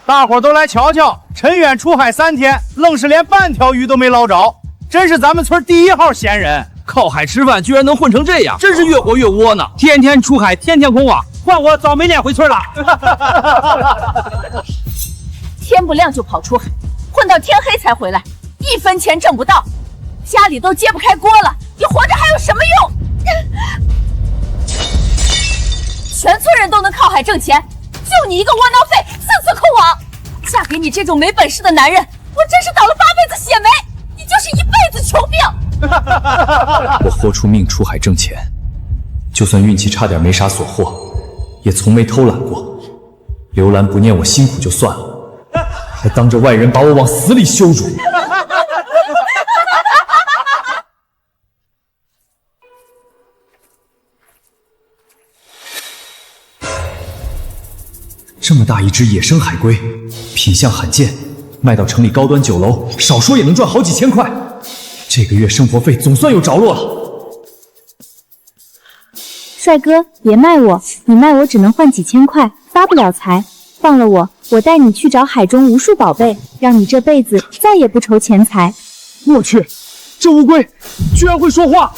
大伙都来瞧瞧，陈远出海3天，愣是连半条鱼都没捞着，真是咱们村第1号闲人。靠海吃饭居然能混成这样，真是越活越窝囊。天天出海，天天空网，换我早没脸回村了。天不亮就跑出海，混到天黑才回来，1分钱挣不到，家里都揭不开锅了，你活着还有什么用？全村人都能靠海挣钱，就你一个窝囊废，次次空网。嫁给你这种没本事的男人，我真是倒了8辈子血霉，你就是一辈子穷病。我豁出命出海挣钱，就算运气差点没啥所获，也从没偷懒过。刘兰不念我辛苦就算了，还当着外人把我往死里羞辱。这么大一只野生海龟，品相罕见，卖到城里高端酒楼，少说也能赚好几千块。这个月生活费总算有着落了。帅哥，别卖我，你卖我只能换几千块，发不了财。放了我，我带你去找海中无数宝贝，让你这辈子再也不愁钱财。我去，这乌龟居然会说话！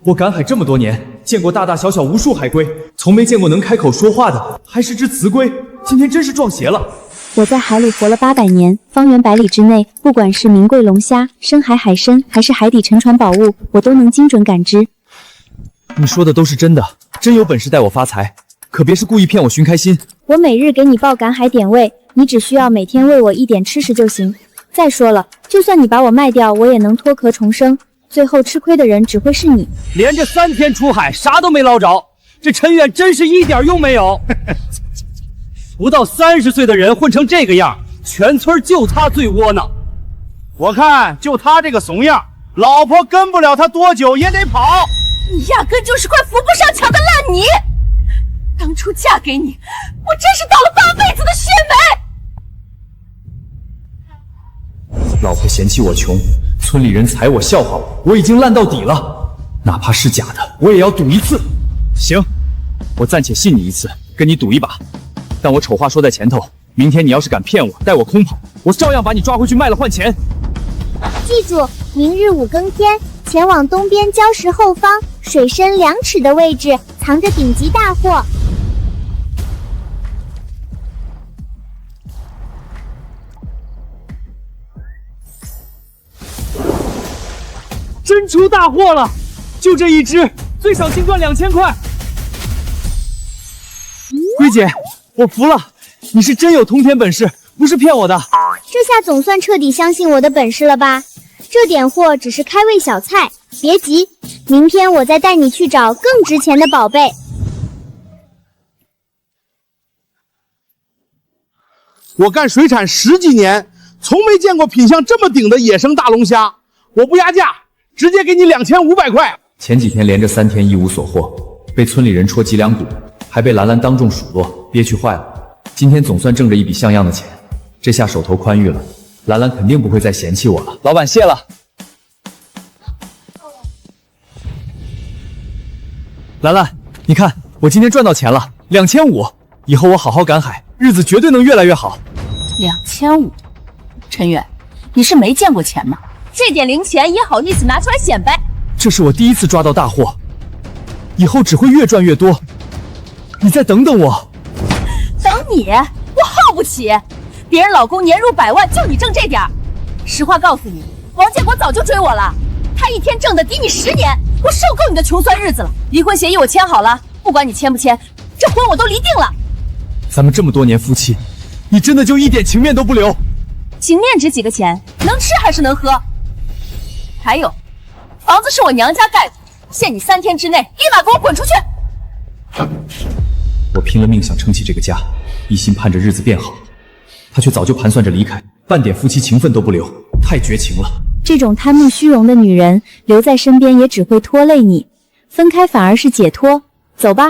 我赶海这么多年，见过大大小小无数海龟，从没见过能开口说话的，还是只雌龟。今天真是撞邪了。我在海里活了800年，方圆100里之内，不管是名贵龙虾、深海海参，还是海底沉船宝物，我都能精准感知。你说的都是真的，真有本事带我发财，可别是故意骗我寻开心。我每日给你报赶海点位，你只需要每天喂我1点吃食就行。再说了，就算你把我卖掉，我也能脱壳重生，最后吃亏的人只会是你。连着3天出海，啥都没捞着，这陈远真是一点用没有。不到30岁的人混成这个样，全村就他最窝囊。我看就他这个怂样，老婆跟不了他多久也得跑。你压根就是块扶不上墙的烂泥。当初嫁给你，我真是倒了8辈子的血霉。老婆嫌弃我穷，村里人踩我笑话我已经烂到底了，哪怕是假的，我也要赌一次。行，我暂且信你一次，跟你赌一把。但我丑话说在前头，明天你要是敢骗我，带我空跑，我照样把你抓回去卖了换钱。记住，明日5更天，前往东边礁石后方水深2尺的位置，藏着顶级大货。真出大货了！就这一只，最少净赚2000块。龟姐，我服了，你是真有通天本事，不是骗我的。这下总算彻底相信我的本事了吧？这点货只是开胃小菜，别急，明天我再带你去找更值钱的宝贝。我干水产10几年，从没见过品相这么顶的野生大龙虾，我不压价，直接给你2500块。前几天连着3天一无所获，被村里人戳脊梁骨，还被兰兰当众数落，憋屈坏了。今天总算挣着一笔像样的钱，这下手头宽裕了，兰兰肯定不会再嫌弃我了。老板谢了。兰兰，你看我今天赚到钱了，2500，以后我好好赶海，日子绝对能越来越好。2500，陈远，你是没见过钱吗？这点零钱也好意思拿出来显摆？这是我第1次抓到大货，以后只会越赚越多。你再等等我。等你？我耗不起，别人老公年入100万，就你挣这点儿。实话告诉你，王建国早就追我了，他一天挣的抵你10年，我受够你的穷酸日子了。离婚协议我签好了，不管你签不签，这婚我都离定了。咱们这么多年夫妻，你真的就一点情面都不留？情面值几个钱？能吃还是能喝？还有，房子是我娘家盖的，限你3天之内立马给我滚出去！我拼了命想撑起这个家，一心盼着日子变好，他却早就盘算着离开，半点夫妻情分都不留，太绝情了。这种贪慕虚荣的女人，留在身边也只会拖累你，分开反而是解脱。走吧，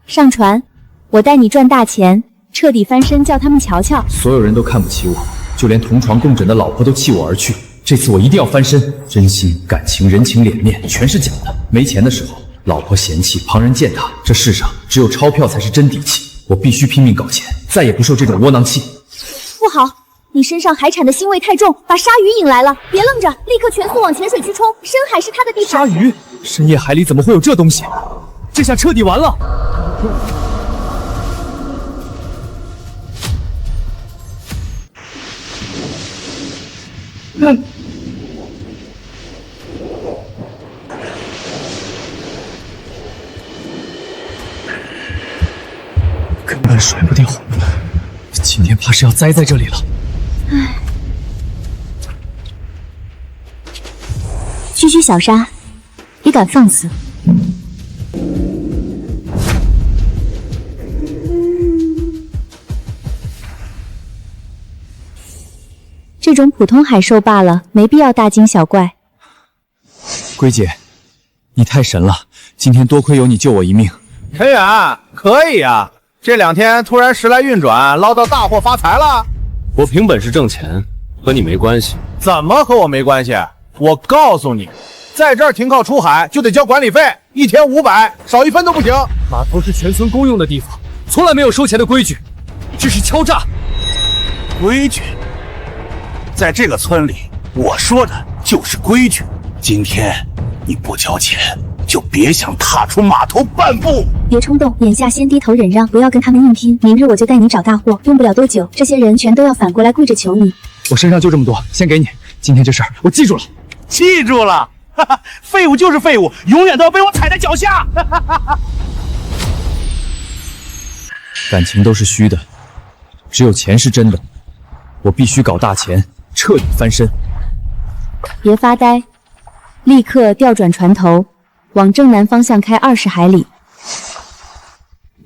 上船，我带你赚大钱，彻底翻身，叫他们瞧瞧。所有人都看不起我，就连同床共枕的老婆都弃我而去，这次我一定要翻身，真心、感情、人情、脸面全是假的。没钱的时候，老婆嫌弃，旁人践踏，这世上只有钞票才是真底气。我必须拼命搞钱，再也不受这种窝囊气。不好，你身上海产的腥味太重，把鲨鱼引来了。别愣着，立刻全速往潜水区冲，深海是它的地盘。鲨鱼？深夜海里怎么会有这东西？这下彻底完了。根本甩不掉，今天怕是要栽在这里了。唉，区区小鲨，也敢放肆？这种普通海兽罢了，没必要大惊小怪。龟姐，你太神了，今天多亏有你救我一命。陈远，可以呀，这2天突然时来运转，捞到大货发财了。我凭本事挣钱，和你没关系。怎么和我没关系？我告诉你，在这儿停靠出海就得交管理费，1天500，少1分都不行。码头是全村公用的地方，从来没有收钱的规矩，这是敲诈。规矩？在这个村里，我说的就是规矩。今天你不交钱，就别想踏出码头半步。别冲动，眼下先低头忍让，不要跟他们硬拼。明日我就带你找大货，用不了多久，这些人全都要反过来跪着求你。我身上就这么多，先给你。今天这事儿我记住了，记住了。哈哈，废物就是废物，永远都要被我踩在脚下。感情都是虚的，只有钱是真的。我必须搞大钱，彻底翻身。别发呆，立刻调转船头，往正南方向开20海里。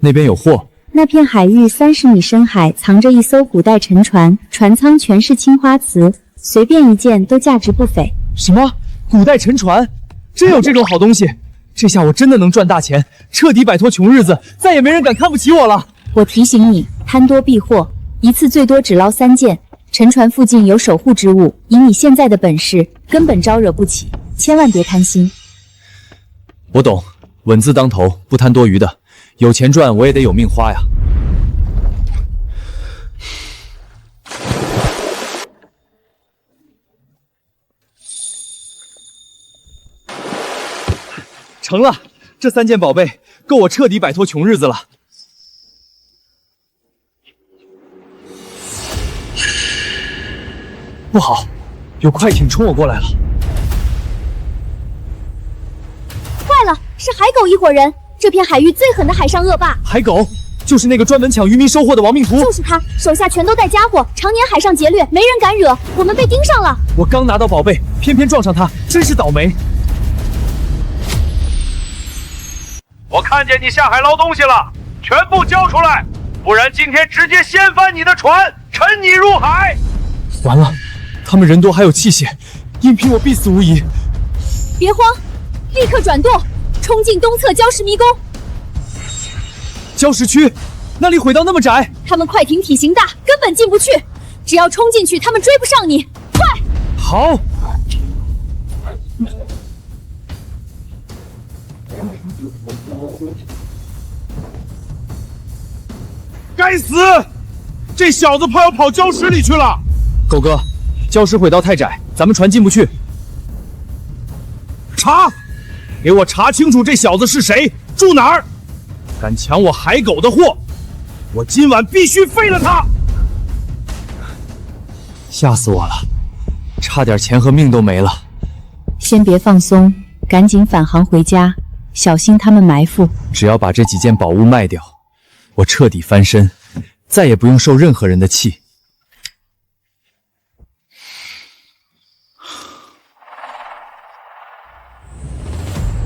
那边有货。那片海域30米深海藏着一艘古代沉船，船舱全是青花瓷，随便一件都价值不菲。什么？古代沉船？真有这种好东西？这下我真的能赚大钱，彻底摆脱穷日子，再也没人敢看不起我了。我提醒你，贪多必祸，一次最多只捞3件。沉船附近有守护之物，以你现在的本事，根本招惹不起，千万别贪心。我懂，稳字当头，不贪多余的。有钱赚，我也得有命花呀。成了，这3件宝贝够我彻底摆脱穷日子了。不好，有快艇冲我过来了！坏了，是海狗一伙人，这片海域最狠的海上恶霸。海狗就是那个专门抢渔民收获的亡命徒，就是他，手下全都带家伙，常年海上劫掠，没人敢惹，我们被盯上了。我刚拿到宝贝，偏偏撞上他，真是倒霉。我看见你下海捞东西了，全部交出来，不然今天直接掀翻你的船，沉你入海。完了，他们人多还有器械，硬拼我必死无疑。别慌，立刻转舵，冲进东侧礁石迷宫。礁石区，那里轨道那么窄，他们快艇体型大，根本进不去。只要冲进去，他们追不上你。快！好。该死！这小子怕要跑礁石里去了。狗哥，礁石轨道太窄，咱们船进不去。查！给我查清楚这小子是谁，住哪儿！敢抢我海狗的货，我今晚必须废了他！吓死我了，差点钱和命都没了。先别放松，赶紧返航回家，小心他们埋伏。只要把这几件宝物卖掉，我彻底翻身，再也不用受任何人的气。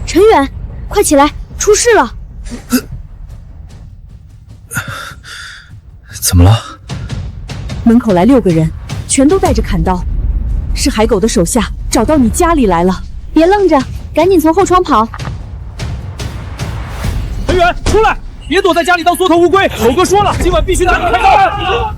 陈远，快起来，出事了！怎么了？门口来6个人，全都带着砍刀，是海狗的手下，找到你家里来了。别愣着，赶紧从后窗跑！陈远，出来！别躲在家里当缩头乌龟！狗哥说了，今晚必须拿你开刀！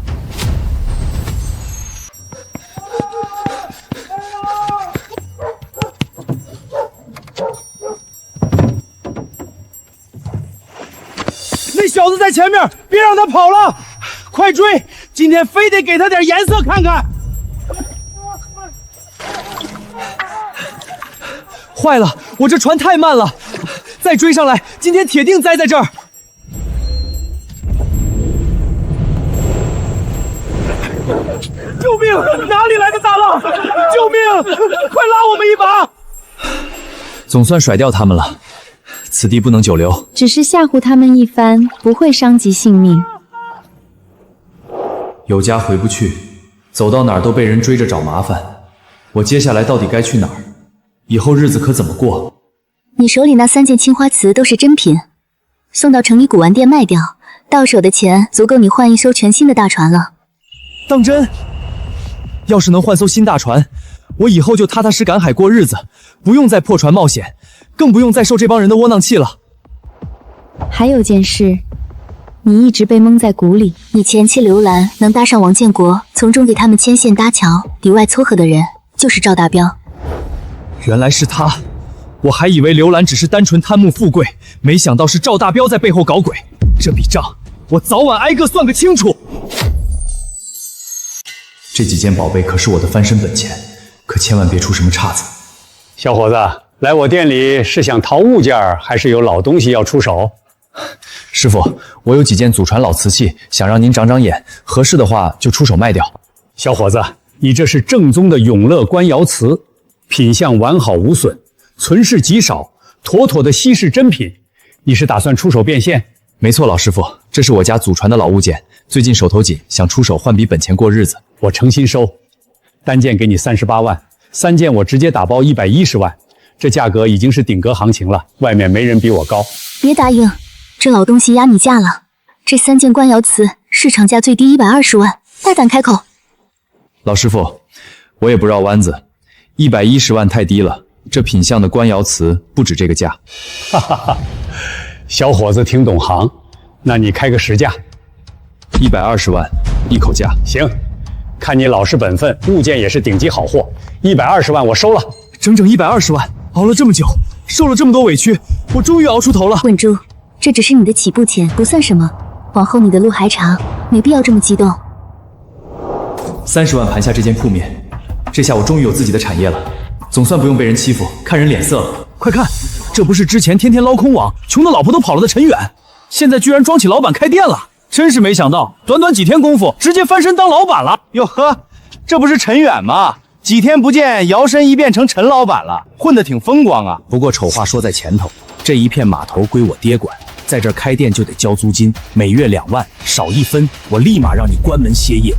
小子在前面，别让他跑了，快追！今天非得给他点颜色看看。坏了，我这船太慢了，再追上来，今天铁定栽在这儿。救命！哪里来的大浪？救命！快拉我们一把！总算甩掉他们了，此地不能久留。只是吓唬他们一番，不会伤及性命。有家回不去，走到哪儿都被人追着找麻烦。我接下来到底该去哪儿？以后日子可怎么过？你手里那3件青花瓷都是真品，送到城里古玩店卖掉，到手的钱足够你换一艘全新的大船了。当真？要是能换艘新大船，我以后就踏踏实赶海过日子，不用再破船冒险，更不用再受这帮人的窝囊气了。还有件事，你一直被蒙在鼓里。你前妻刘兰能搭上王建国，从中给他们牵线搭桥，里外撮合的人就是赵大彪。原来是他，我还以为刘兰只是单纯贪慕富贵，没想到是赵大彪在背后搞鬼。这笔账我早晚挨个算个清楚。这几件宝贝可是我的翻身本钱，可千万别出什么岔子。小伙子，来我店里是想淘物件，还是有老东西要出手？师傅，我有几件祖传老瓷器，想让您长长眼，合适的话就出手卖掉。小伙子，你这是正宗的永乐官窑瓷，品相完好无损，存世极少，妥妥的稀世珍品。你是打算出手变现？没错，老师傅，这是我家祖传的老物件，最近手头紧，想出手换笔本钱过日子。我诚心收，单件给你38万，3件我直接打包110万，这价格已经是顶格行情了，外面没人比我高。别答应，这老东西压你价了。这3件官窑瓷市场价最低120万，大胆开口。老师傅，我也不绕弯子，110万太低了，这品相的官窑瓷不止这个价。哈哈哈，小伙子挺懂行，那你开个实价。120万，一口价。行，看你老实本分，物件也是顶级好货，120万我收了。整整120万，熬了这么久，受了这么多委屈，我终于熬出头了。稳住，这只是你的起步钱，不算什么，往后你的路还长，没必要这么激动。30万盘下这件铺面，这下我终于有自己的产业了，总算不用被人欺负，看人脸色了。快看，这不是之前天天捞空网，穷的老婆都跑了的陈远，现在居然装起老板开店了。真是没想到，短短几天功夫，直接翻身当老板了。哟呵，这不是陈远吗？几天不见，摇身一变成陈老板了，混得挺风光啊。不过丑话说在前头，这一片码头归我爹管，在这儿开店就得交租金，每月2万，少1分，我立马让你关门歇业。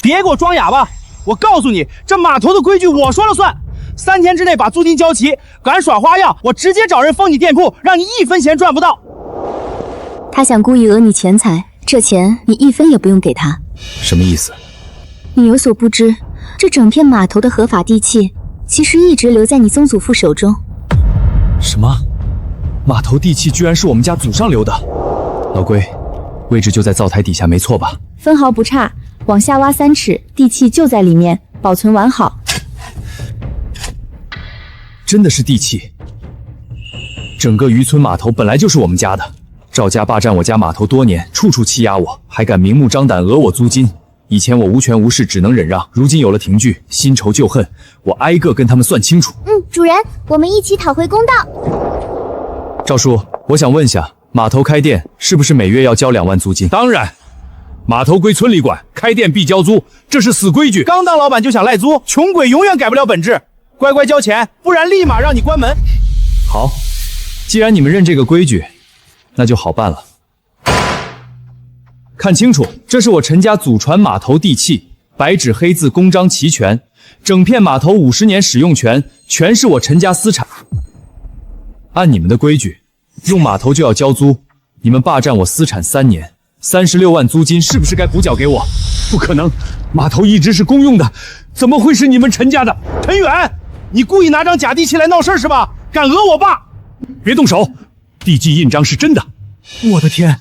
别给我装哑巴！我告诉你，这码头的规矩我说了算，3天之内把租金交齐，敢耍花样，我直接找人封你店铺，让你1分钱赚不到。他想故意讹你钱财，这钱你1分也不用给他。什么意思？你有所不知，这整片码头的合法地契，其实一直留在你曾祖父手中。什么？码头地契居然是我们家祖上留的？老龟，位置就在灶台底下，没错吧？分毫不差，往下挖3尺，地契就在里面，保存完好。真的是地契？整个渔村码头本来就是我们家的。赵家霸占我家码头多年，处处欺压我，还敢明目张胆讹我租金。以前我无权无势，只能忍让，如今有了凭据，新仇旧恨，我挨个跟他们算清楚。主人，我们一起讨回公道。赵叔，我想问下，码头开店是不是每月要交2万租金？当然，码头归村里管，开店必交租，这是死规矩。刚当老板就想赖租，穷鬼永远改不了本质。乖乖交钱，不然立马让你关门。好，既然你们认这个规矩，那就好办了。看清楚，这是我陈家祖传码头地契，白纸黑字，公章齐全，整片码头50年使用权，全是我陈家私产。按你们的规矩，用码头就要交租，你们霸占我私产3年，36万租金是不是该补缴给我？不可能，码头一直是公用的，怎么会是你们陈家的？陈远，你故意拿张假地契来闹事是吧？敢讹我爸？别动手，地契印章是真的。我的天，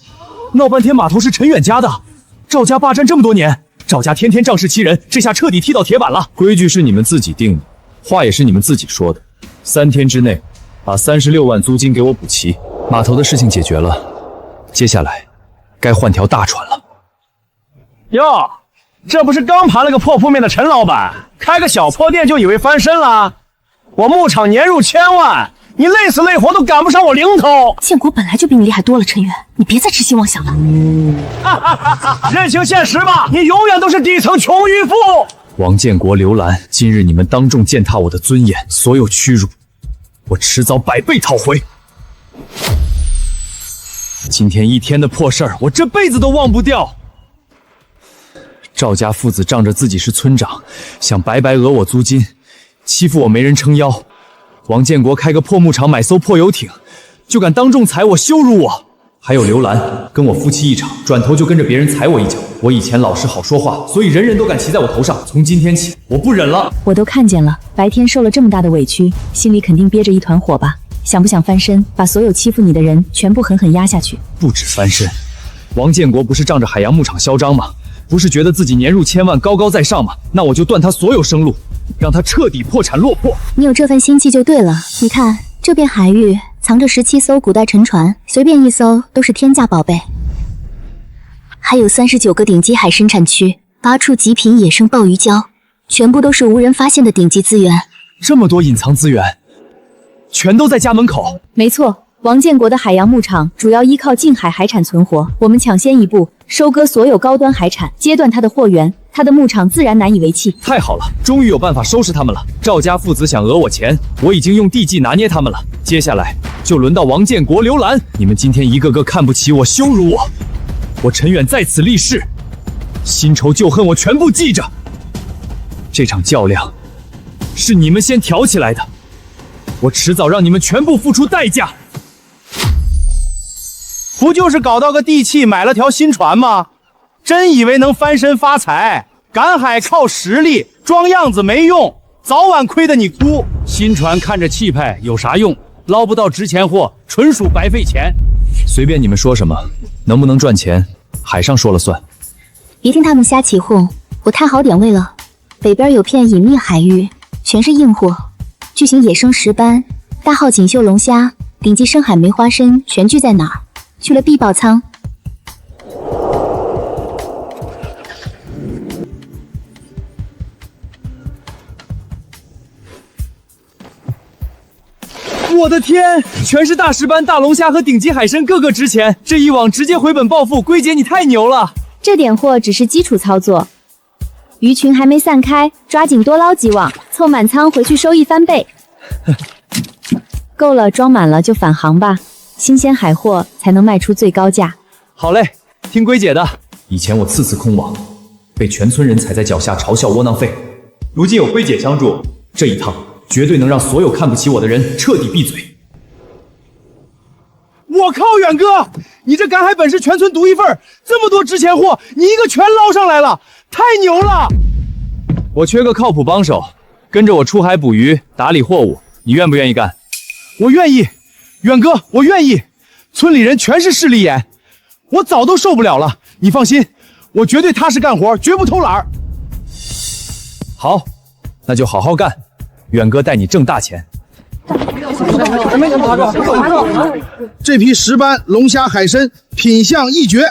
闹半天码头是陈远家的，赵家霸占这么多年，赵家天天仗势欺人，这下彻底踢到铁板了。规矩是你们自己定的，话也是你们自己说的，3天之内把36万租金给我补齐。码头的事情解决了，接下来该换条大船了。哟，这不是刚盘了个破铺面的陈老板，开个小破店就以为翻身了？我牧场年入1000万，你累死累活都赶不上我零头。建国本来就比你厉害多了，陈远，你别再痴心妄想了。认清现实吧，你永远都是底层穷渔夫。王建国、刘兰，今日你们当众践踏我的尊严，所有屈辱，我迟早100倍讨回。今天一天的破事儿，我这辈子都忘不掉。赵家父子仗着自己是村长，想白白讹我租金，欺负我没人撑腰。王建国开个破牧场，买艘破游艇，就敢当众踩我、羞辱我。还有刘兰跟我夫妻一场，转头就跟着别人踩我一脚。我以前老实好说话，所以人人都敢骑在我头上。从今天起，我不忍了。我都看见了，白天受了这么大的委屈，心里肯定憋着一团火吧？想不想翻身，把所有欺负你的人全部狠狠压下去？不止翻身，王建国不是仗着海洋牧场嚣张吗？不是觉得自己年入1000万，高高在上吗？那我就断他所有生路，让他彻底破产落魄。你有这份心气就对了。你看这片海域藏着17艘古代沉船，随便一艘都是天价宝贝，还有39个顶级海参产区，8处极品野生鲍鱼礁，全部都是无人发现的顶级资源。这么多隐藏资源，全都在家门口。没错，王建国的海洋牧场主要依靠近海海产存活，我们抢先一步收割所有高端海产，截断他的货源，他的牧场自然难以为继。太好了，终于有办法收拾他们了。赵家父子想讹我钱，我已经用地计拿捏他们了。接下来就轮到王建国、刘兰，你们今天一个个看不起我、羞辱我，我陈远在此立誓，新仇旧恨我全部记着。这场较量是你们先挑起来的，我迟早让你们全部付出代价。不就是搞到个地契，买了条新船吗？真以为能翻身发财？赶海靠实力，装样子没用，早晚亏得你哭。新船看着气派，有啥用？捞不到值钱货，纯属白费钱。随便你们说什么，能不能赚钱，海上说了算。别听他们瞎起哄，我太好点位了。北边有片隐秘海域，全是硬货，巨型野生石斑、大号锦绣龙虾、顶级深海梅花参全聚在哪儿？去了必爆仓。我的天，全是大石斑、大龙虾和顶级海参，个个值钱。这一网直接回本暴富，龟姐你太牛了！这点货只是基础操作，鱼群还没散开，抓紧多捞几网，凑满仓回去收益翻倍。够了，装满了就返航吧。新鲜海货才能卖出最高价。好嘞，听龟姐的。以前我次次空网，被全村人踩在脚下嘲笑窝囊废，如今有龟姐相助，这一趟绝对能让所有看不起我的人彻底闭嘴。我靠，远哥，你这赶海本事全村独一份，这么多值钱货，你一个全捞上来了，太牛了！我缺个靠谱帮手，跟着我出海捕鱼，打理货物，你愿不愿意干？我愿意。远哥，我愿意。村里人全是势利眼，我早都受不了了。你放心，我绝对踏实干活，绝不偷懒。好，那就好好干，远哥带你挣大钱。这批石斑、龙虾、海参品相一绝，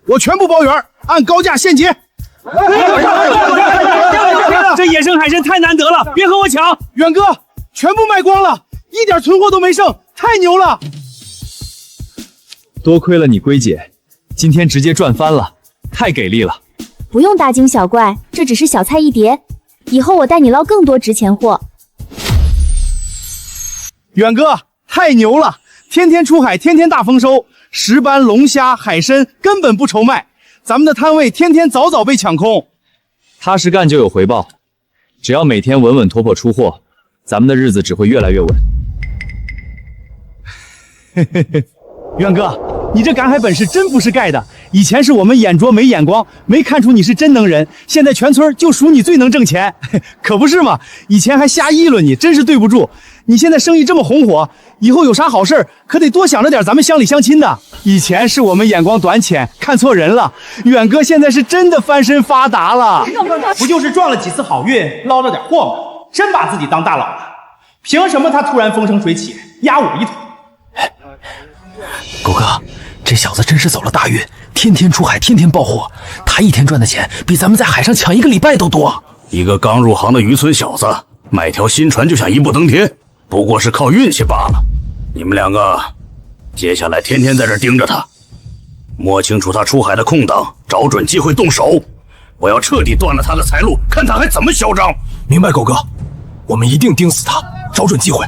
我全部包圆，按高价现结。这野生海参太难得了，别和我抢！远哥，全部卖光了，一点存货都没剩，太牛了！多亏了你龟姐，今天直接赚翻了，太给力了！不用大惊小怪，这只是小菜一碟，以后我带你捞更多值钱货。远哥，太牛了！天天出海，天天大丰收，石斑、龙虾、海参根本不愁卖，咱们的摊位天天早早被抢空。踏实干就有回报，只要每天稳稳妥妥出货，咱们的日子只会越来越稳。嘿嘿嘿，远哥，你这赶海本事真不是盖的。以前是我们眼拙没眼光，没看出你是真能人，现在全村就数你最能挣钱，可不是嘛？以前还瞎议论你，真是对不住。你现在生意这么红火，以后有啥好事可得多想着点咱们乡里乡亲的。以前是我们眼光短浅，看错人了。远哥现在是真的翻身发达了，不就是撞了几次好运，捞了点货吗？真把自己当大佬了。凭什么他突然风生水起，压我一头？狗哥，这小子真是走了大运，天天出海，天天爆货。他一天赚的钱比咱们在海上抢1个礼拜都多。一个刚入行的渔村小子，买条新船就想一步登天，不过是靠运气罢了。你们两个，接下来天天在这盯着他，摸清楚他出海的空档，找准机会动手。我要彻底断了他的财路，看他还怎么嚣张。明白，狗哥，我们一定盯死他，找准机会。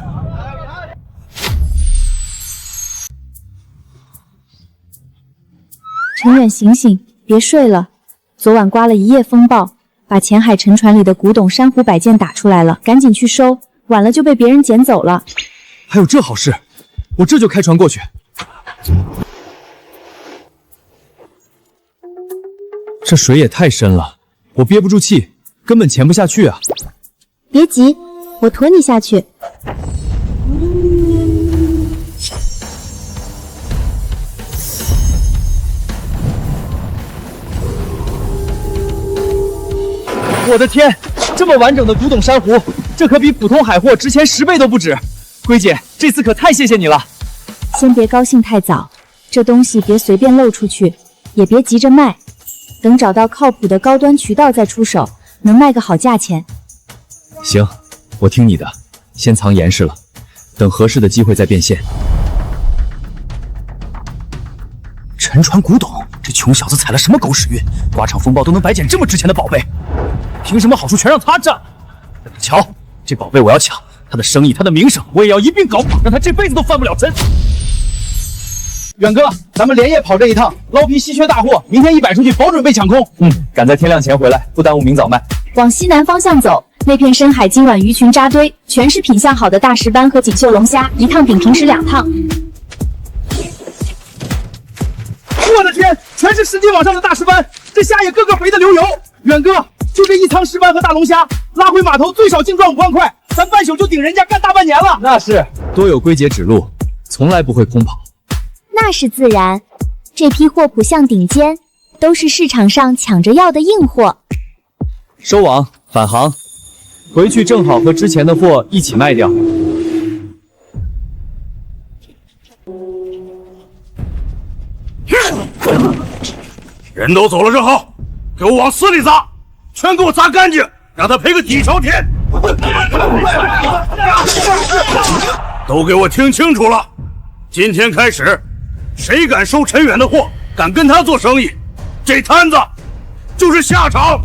陈远，醒醒，别睡了。昨晚刮了一夜风暴，把前海沉船里的古董珊瑚摆件打出来了，赶紧去收，晚了就被别人捡走了。还有这好事，我这就开船过去。这水也太深了，我憋不住气，根本潜不下去啊！别急，我驮你下去。我的天，这么完整的古董珊瑚，这可比普通海货值钱10倍都不止。龟姐，这次可太谢谢你了。先别高兴太早，这东西别随便露出去，也别急着卖，等找到靠谱的高端渠道再出手，能卖个好价钱。行，我听你的，先藏严实了，等合适的机会再变现。沉船古董，这穷小子踩了什么狗屎运？刮场风暴都能白捡这么值钱的宝贝，凭什么好处全让他占？瞧，这宝贝我要抢，他的生意，他的名声，我也要一并搞垮，让他这辈子都翻不了身。远哥，咱们连夜跑这一趟，捞批稀缺大货，明天100出去，保准被抢空。赶在天亮前回来，不耽误明早卖。往西南方向走，那片深海今晚鱼群扎堆，全是品相好的大石斑和锦绣龙虾，一趟顶平时2趟。我的天，全是10斤往上的大石斑，这虾也个个肥的流油。远哥，就这一仓石斑和大龙虾，拉回码头最少净赚5万块，咱半宿就顶人家干大半年了。那是，多有龟姐指路，从来不会空跑。那是自然，这批货谱相顶尖，都是市场上抢着要的硬货。收网，返航，回去正好和之前的货一起卖掉。人都走了正好，给我往死里砸，全给我砸干净，让他赔个底朝天。都给我听清楚了，今天开始，谁敢收陈远的货，敢跟他做生意，这摊子就是下场。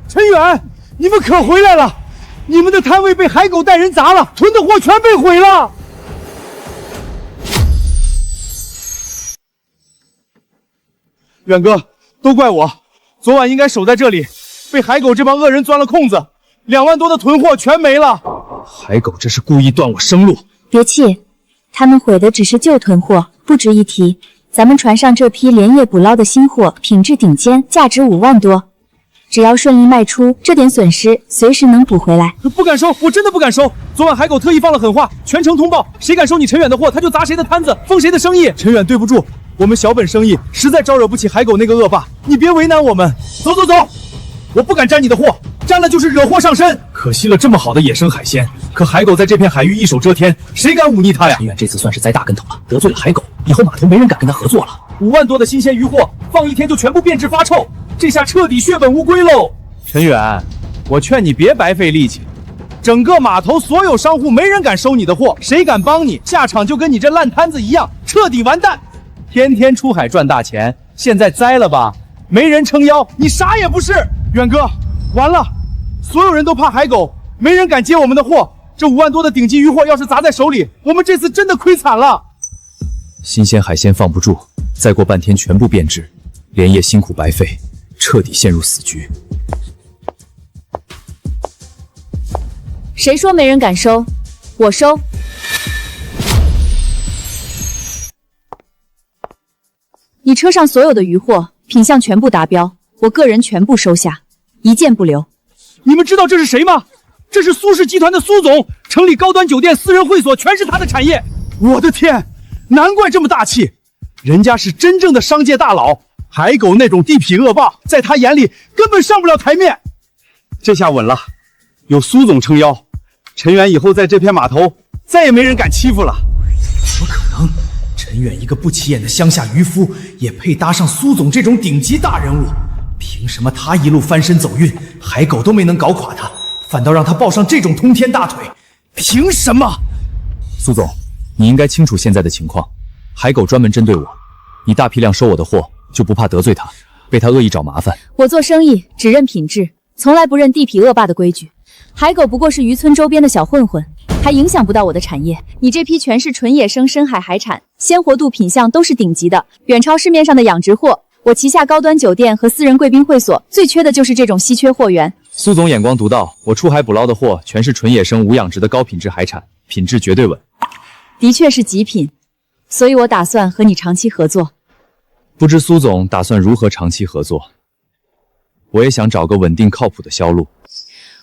陈远，你们可回来了！你们的摊位被海狗带人砸了，囤的货全被毁了。远哥，都怪我，昨晚应该守在这里，被海狗这帮恶人钻了空子，2万多的囤货全没了。海狗这是故意断我生路。别气，他们毁的只是旧囤货，不值一提。咱们船上这批连夜捕捞的新货，品质顶尖，价值5万多。只要顺利卖出，这点损失随时能补回来。不敢收，我真的不敢收。昨晚海狗特意放了狠话，全城通报，谁敢收你陈远的货，他就砸谁的摊子，封谁的生意。陈远，对不住，我们小本生意实在招惹不起海狗那个恶霸，你别为难我们。走走走，我不敢沾你的货，沾了就是惹祸上身。可惜了这么好的野生海鲜，可海狗在这片海域一手遮天，谁敢忤逆他呀？陈远这次算是栽大跟头了，得罪了海狗，以后码头没人敢跟他合作了。 5万多的新鲜鱼货，放1天就全部变质发臭，这下彻底血本无归喽！陈远，我劝你别白费力气，整个码头所有商户没人敢收你的货，谁敢帮你，下场就跟你这烂摊子一样，彻底完蛋！天天出海赚大钱，现在栽了吧？没人撑腰，你啥也不是。远哥，完了，所有人都怕海狗，没人敢接我们的货。这5万多的顶级鱼货要是砸在手里，我们这次真的亏惨了。新鲜海鲜放不住，再过半天全部变质，连夜辛苦白费，彻底陷入死局。谁说没人敢收？我收。你车上所有的鱼货品相全部达标，我个人全部收下，一件不留。你们知道这是谁吗？这是苏氏集团的苏总，城里高端酒店、私人会所全是他的产业。我的天，难怪这么大气，人家是真正的商界大佬。海狗那种地痞恶霸，在他眼里根本上不了台面。这下稳了，有苏总撑腰，陈远以后在这片码头再也没人敢欺负了。怎么可能？陈远一个不起眼的乡下渔夫，也配搭上苏总这种顶级大人物？凭什么他一路翻身走运，海狗都没能搞垮他，反倒让他抱上这种通天大腿？凭什么？苏总，你应该清楚现在的情况，海狗专门针对我，你大批量收我的货，就不怕得罪他，被他恶意找麻烦？我做生意只认品质，从来不认地痞恶霸的规矩。海狗不过是渔村周边的小混混，还影响不到我的产业。你这批全是纯野生深海海产，鲜活度品相都是顶级的，远超市面上的养殖货。我旗下高端酒店和私人贵宾会所最缺的就是这种稀缺货源。苏总眼光独到，我出海捕捞的货全是纯野生无养殖的高品质海产，品质绝对稳。的确是极品，所以我打算和你长期合作。不知苏总打算如何长期合作？我也想找个稳定靠谱的销路。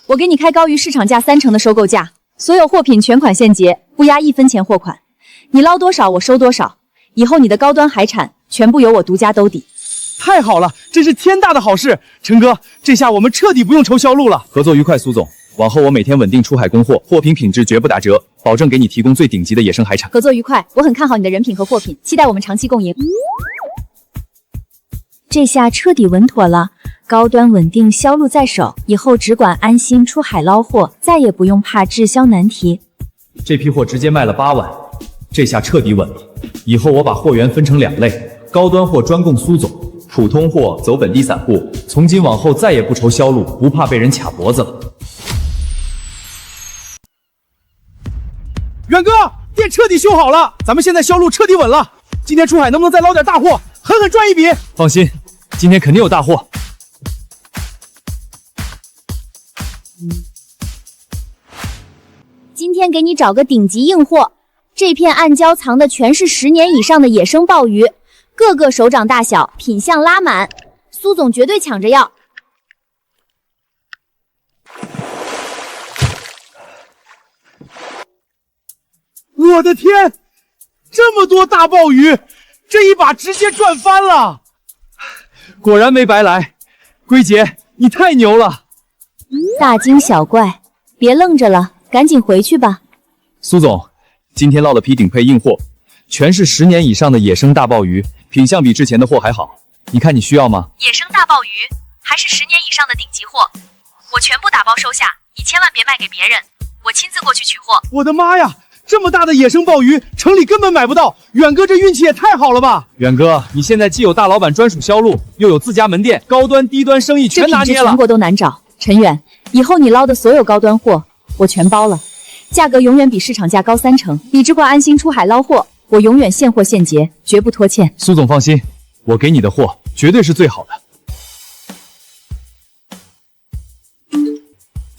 我给你开高于市场价30%的收购价，所有货品全款现结，不压1分钱货款。你捞多少我收多少，以后你的高端海产全部由我独家兜底。太好了，这是天大的好事！陈哥，这下我们彻底不用愁销路了。合作愉快，苏总。往后我每天稳定出海供货，货品品质绝不打折，保证给你提供最顶级的野生海产。合作愉快，我很看好你的人品和货品，期待我们长期共赢。这下彻底稳妥了，高端稳定销路在手，以后只管安心出海捞货，再也不用怕滞销难题。这批货直接卖了8万，这下彻底稳了。以后我把货源分成2类，高端货专供苏总，普通货走本地散户。从今往后再也不愁销路，不怕被人卡脖子了。远哥，店彻底修好了，咱们现在销路彻底稳了。今天出海能不能再捞点大货，狠狠赚一笔？放心，今天肯定有大货。今天给你找个顶级硬货，这片暗礁藏的全是10年以上的野生鲍鱼，个个手掌大小，品相拉满，苏总绝对抢着要。我的天，这么多大鲍鱼，这一把直接赚翻了！果然没白来，龟姐，你太牛了！大惊小怪，别愣着了，赶紧回去吧。苏总，今天捞了批顶配硬货，全是10年以上的野生大鲍鱼，品相比之前的货还好。你看你需要吗？野生大鲍鱼，还是10年以上的顶级货，我全部打包收下，你千万别卖给别人，我亲自过去取货。我的妈呀！这么大的野生鲍鱼，城里根本买不到。远哥这运气也太好了吧！远哥，你现在既有大老板专属销路，又有自家门店，高端低端生意全拿捏了。全国都难找。陈远，以后你捞的所有高端货，我全包了，价格永远比市场价高30%。你只管安心出海捞货，我永远现货现结，绝不拖欠。苏总放心，我给你的货绝对是最好的。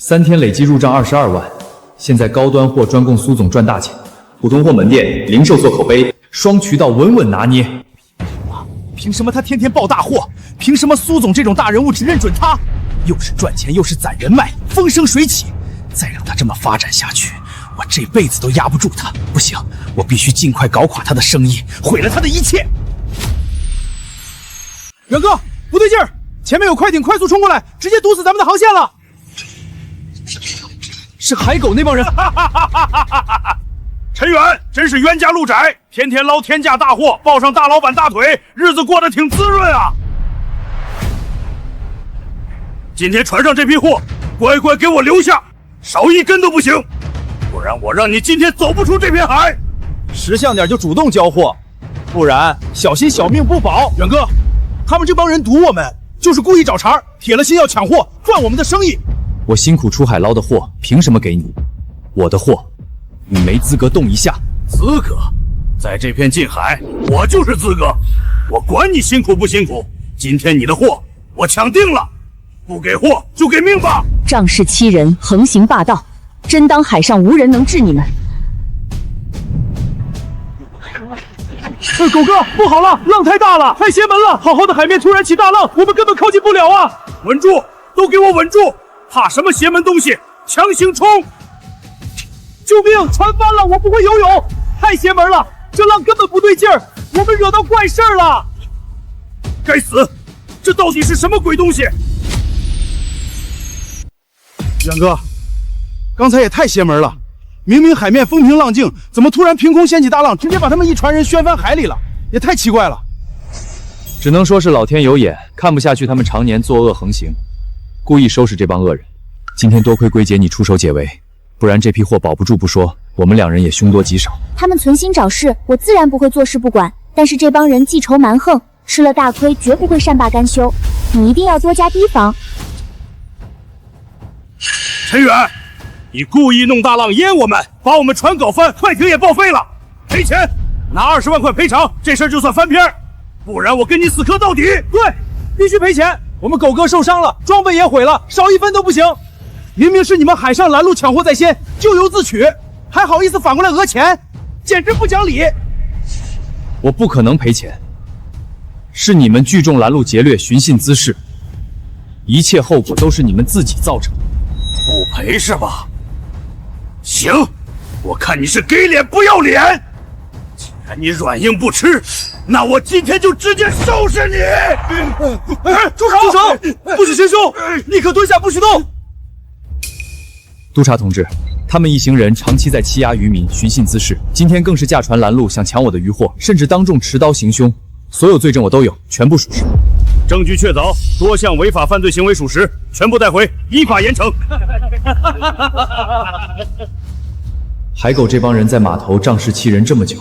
3天累计入账22万。现在高端货专供苏总赚大钱，普通货门店、零售做口碑，双渠道稳稳拿捏。凭什么他天天爆大货？凭什么苏总这种大人物只认准他？又是赚钱又是攒人脉，风生水起。再让他这么发展下去，我这辈子都压不住他。不行，我必须尽快搞垮他的生意，毁了他的一切。远哥，不对劲儿，前面有快艇快速冲过来，直接堵死咱们的航线了。是海狗那帮人。陈远真是冤家路窄，天天捞天价大货，抱上大老板大腿，日子过得挺滋润啊。今天船上这批货，乖乖给我留下，少一根都不行，不然我让你今天走不出这片海。识相点就主动交货，不然小心小命不保。远哥，他们这帮人堵我们，就是故意找茬，铁了心要抢货，赚我们的生意。我辛苦出海捞的货，凭什么给你？我的货，你没资格动一下。资格？在这片近海，我就是资格。我管你辛苦不辛苦，今天你的货我抢定了，不给货就给命吧！仗势欺人，横行霸道，真当海上无人能治你们？狗哥，不好了，浪太大了，太邪门了！好好的海面突然起大浪，我们根本靠近不了啊！稳住，都给我稳住！怕什么邪门东西？强行冲！救命！船翻了，我不会游泳，太邪门了！这浪根本不对劲儿，我们惹到怪事儿了！该死，这到底是什么鬼东西？远哥，刚才也太邪门了！明明海面风平浪静，怎么突然凭空掀起大浪，直接把他们一船人掀翻海里了？也太奇怪了。只能说是老天有眼，看不下去他们常年作恶横行，故意收拾这帮恶人。今天多亏龟姐你出手解围，不然这批货保不住不说，我们两人也凶多吉少。他们存心找事，我自然不会坐视不管。但是这帮人记仇蛮横，吃了大亏绝不会善罢甘休，你一定要多加提防。陈远，你故意弄大浪淹我们，把我们船搞翻，快艇也报废了，赔钱，拿20万块赔偿，这事儿就算翻篇，不然我跟你死磕到底。对，必须赔钱。我们狗哥受伤了，装备也毁了，少1分都不行。明明是你们海上拦路抢货在先，咎由自取，还好意思反过来讹钱，简直不讲理。我不可能赔钱，是你们聚众拦路劫掠，寻衅滋事，一切后果都是你们自己造成。不赔是吧？行，我看你是给脸不要脸。既然你软硬不吃，那我今天就直接收拾你！住手！不许行凶！立刻蹲下，不许动！督察同志，他们一行人长期在欺压渔民，寻衅滋事，今天更是驾船拦路，想抢我的渔货，甚至当众持刀行凶，所有罪证我都有，全部属实。证据确凿，多项违法犯罪行为属实，全部带回，依法严惩。海狗这帮人在码头仗势欺人这么久，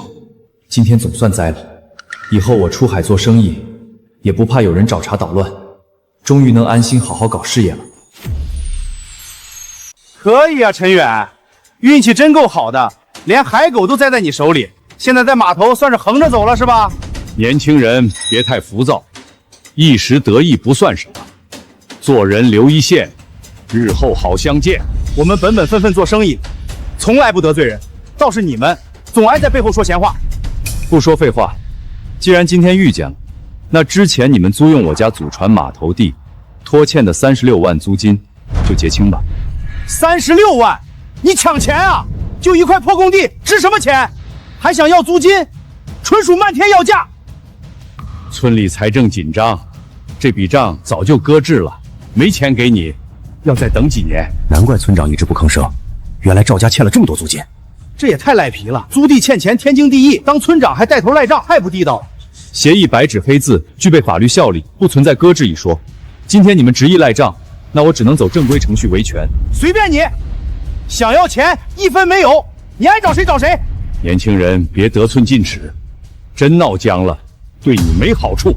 今天总算栽了。以后我出海做生意，也不怕有人找茬捣乱，终于能安心好好搞事业了。可以啊，陈远，运气真够好的，连海狗都栽在你手里，现在在码头算是横着走了是吧？年轻人别太浮躁，一时得意不算什么，做人留一线，日后好相见。我们本本分分做生意，从来不得罪人，倒是你们总爱在背后说闲话。不说废话，既然今天遇见了，那之前你们租用我家祖传码头地拖欠的36万租金就结清吧。36万，你抢钱啊？就一块破工地，值什么钱？还想要租金，纯属漫天要价。村里财政紧张，这笔账早就搁置了，没钱给你，要再等几年。难怪村长一直不吭声，原来赵家欠了这么多租金。这也太赖皮了，租地欠钱天经地义，当村长还带头赖账，太不地道了。协议白纸黑字，具备法律效力，不存在搁置一说。今天你们执意赖账，那我只能走正规程序维权。随便你，想要钱1分没有，你爱找谁找谁。年轻人别得寸进尺，真闹僵了，对你没好处。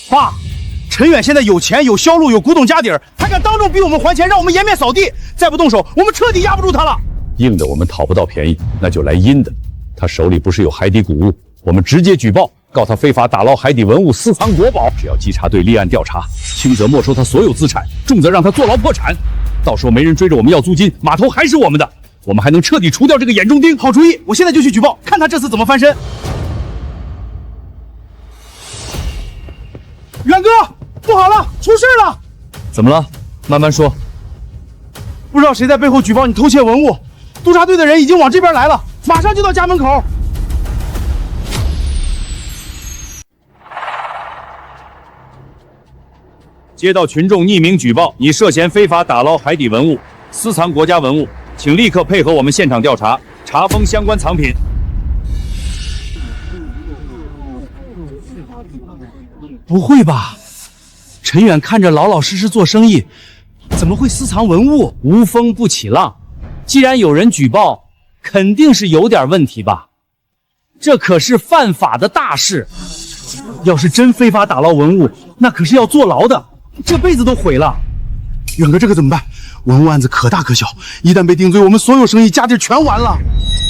爸，陈远现在有钱有销路有古董家底儿，还敢当众逼我们还钱，让我们颜面扫地。再不动手，我们彻底压不住他了。硬的我们讨不到便宜，那就来阴的。他手里不是有海底古物，我们直接举报，告他非法打捞海底文物，私藏国宝。只要稽查队立案调查，轻则没收他所有资产，重则让他坐牢破产。到时候没人追着我们要租金，码头还是我们的，我们还能彻底除掉这个眼中钉。好主意，我现在就去举报，看他这次怎么翻身。远哥，不好了，出事了！怎么了？慢慢说。不知道谁在背后举报你偷窃文物，督察队的人已经往这边来了，马上就到家门口。接到群众匿名举报，你涉嫌非法打捞海底文物，私藏国家文物，请立刻配合我们现场调查，查封相关藏品。不会吧？陈远看着老老实实做生意，怎么会私藏文物？无风不起浪，既然有人举报，肯定是有点问题吧？这可是犯法的大事，要是真非法打捞文物，那可是要坐牢的，这辈子都毁了。远哥，这可怎么办？文物案子可大可小，一旦被定罪，我们所有生意家底全完了。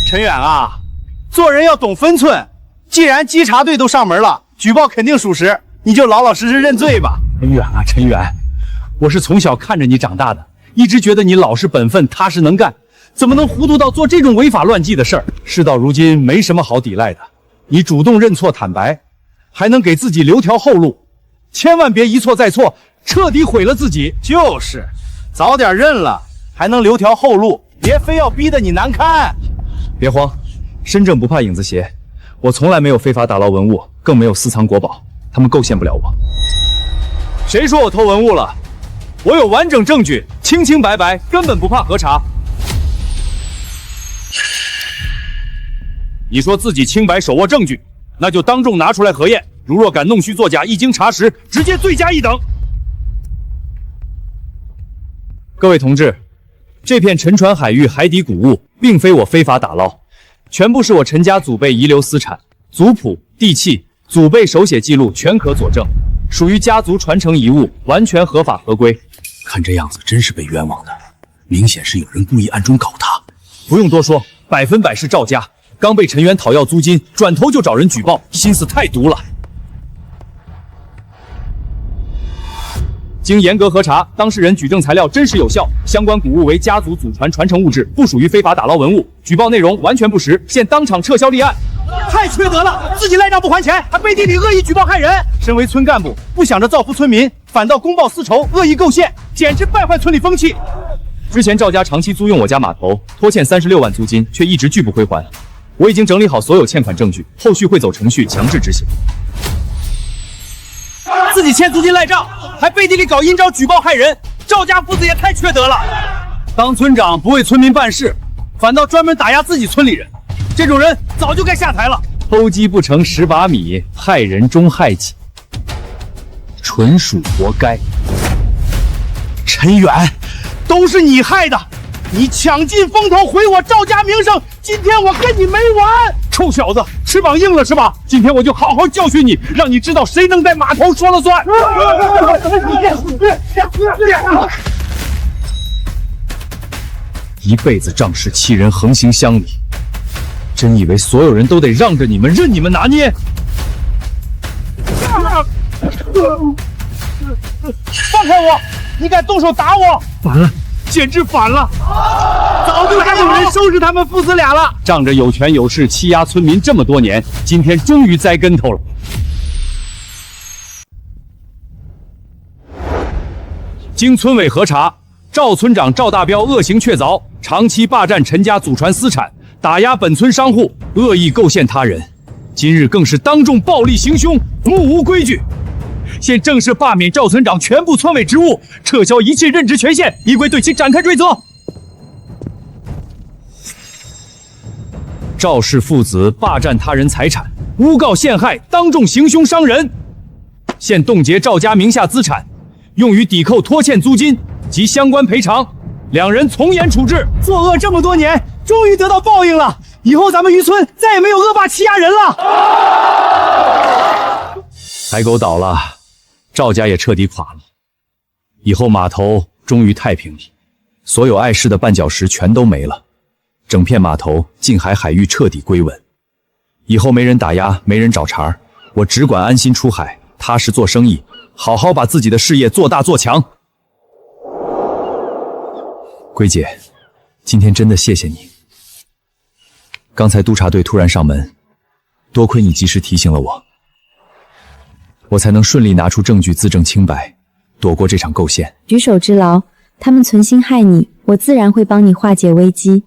陈远啊，做人要懂分寸。既然稽查队都上门了，举报肯定属实，你就老老实实认罪吧。陈远啊，陈远，我是从小看着你长大的，一直觉得你老实本分、踏实能干，怎么能糊涂到做这种违法乱纪的事儿？事到如今，没什么好抵赖的。你主动认错坦白，还能给自己留条后路，千万别一错再错，彻底毁了自己。就是，早点认了，还能留条后路，别非要逼得你难堪。别慌，身正不怕影子斜，我从来没有非法打捞文物，更没有私藏国宝，他们构陷不了我。谁说我偷文物了？我有完整证据，清清白白，根本不怕核查。你说自己清白，手握证据，那就当众拿出来核验。如若敢弄虚作假，一经查实，直接罪加一等。各位同志，这片沉船海域海底古物，并非我非法打捞，全部是我陈家祖辈遗留私产，族谱、地契、祖辈手写记录全可佐证，属于家族传承遗物，完全合法合规。看这样子，真是被冤枉的，明显是有人故意暗中搞他。不用多说，100%是赵家，刚被陈元讨要租金，转头就找人举报，心思太毒了。经严格核查，当事人举证材料真实有效，相关古物为家族祖传传承物质，不属于非法打捞文物，举报内容完全不实，现当场撤销立案。太缺德了，自己赖账不还钱，还背地里恶意举报害人。身为村干部，不想着造福村民，反倒公报私仇，恶意构陷，简直败坏村里风气。之前赵家长期租用我家码头，拖欠36万租金，却一直拒不归还。我已经整理好所有欠款证据，后续会走程序强制执行。自己欠租金赖账，还背地里搞阴招举报害人，赵家父子也太缺德了。当村长不为村民办事，反倒专门打压自己村里人，这种人早就该下台了。偷鸡不成蚀把米，害人终害己，纯属活该。陈远，都是你害的，你抢尽风头毁我赵家名声，今天我跟你没完！臭小子，翅膀硬了是吧？今天我就好好教训你，让你知道谁能在码头说了算。一辈子仗势欺人，横行乡里，真以为所有人都得让着你们，任你们拿捏？放开我！你敢动手打我？反了，简直反了！早就该有人收拾他们父子俩了。仗着有权有势欺压村民这么多年，今天终于栽跟头了。经村委核查，赵村长赵大彪恶行确凿，长期霸占陈家祖传私产，打压本村商户，恶意构陷他人。今日更是当众暴力行凶，目无规矩。现正式罢免赵村长全部村委职务，撤销一切任职权限，依规对其展开追责。赵氏父子霸占他人财产，诬告陷害，当众行凶伤人。现冻结赵家名下资产，用于抵扣拖欠租金及相关赔偿，两人从严处置。作恶这么多年，终于得到报应了。以后咱们渔村再也没有恶霸欺压人了。海狗倒了，赵家也彻底垮了。以后码头终于太平了，所有碍事的绊脚石全都没了。整片码头近海海域彻底归稳，以后没人打压，没人找茬，我只管安心出海，踏实做生意，好好把自己的事业做大做强。龟姐，今天真的谢谢你。刚才督察队突然上门，多亏你及时提醒了我，我才能顺利拿出证据自证清白，躲过这场构陷。举手之劳，他们存心害你，我自然会帮你化解危机。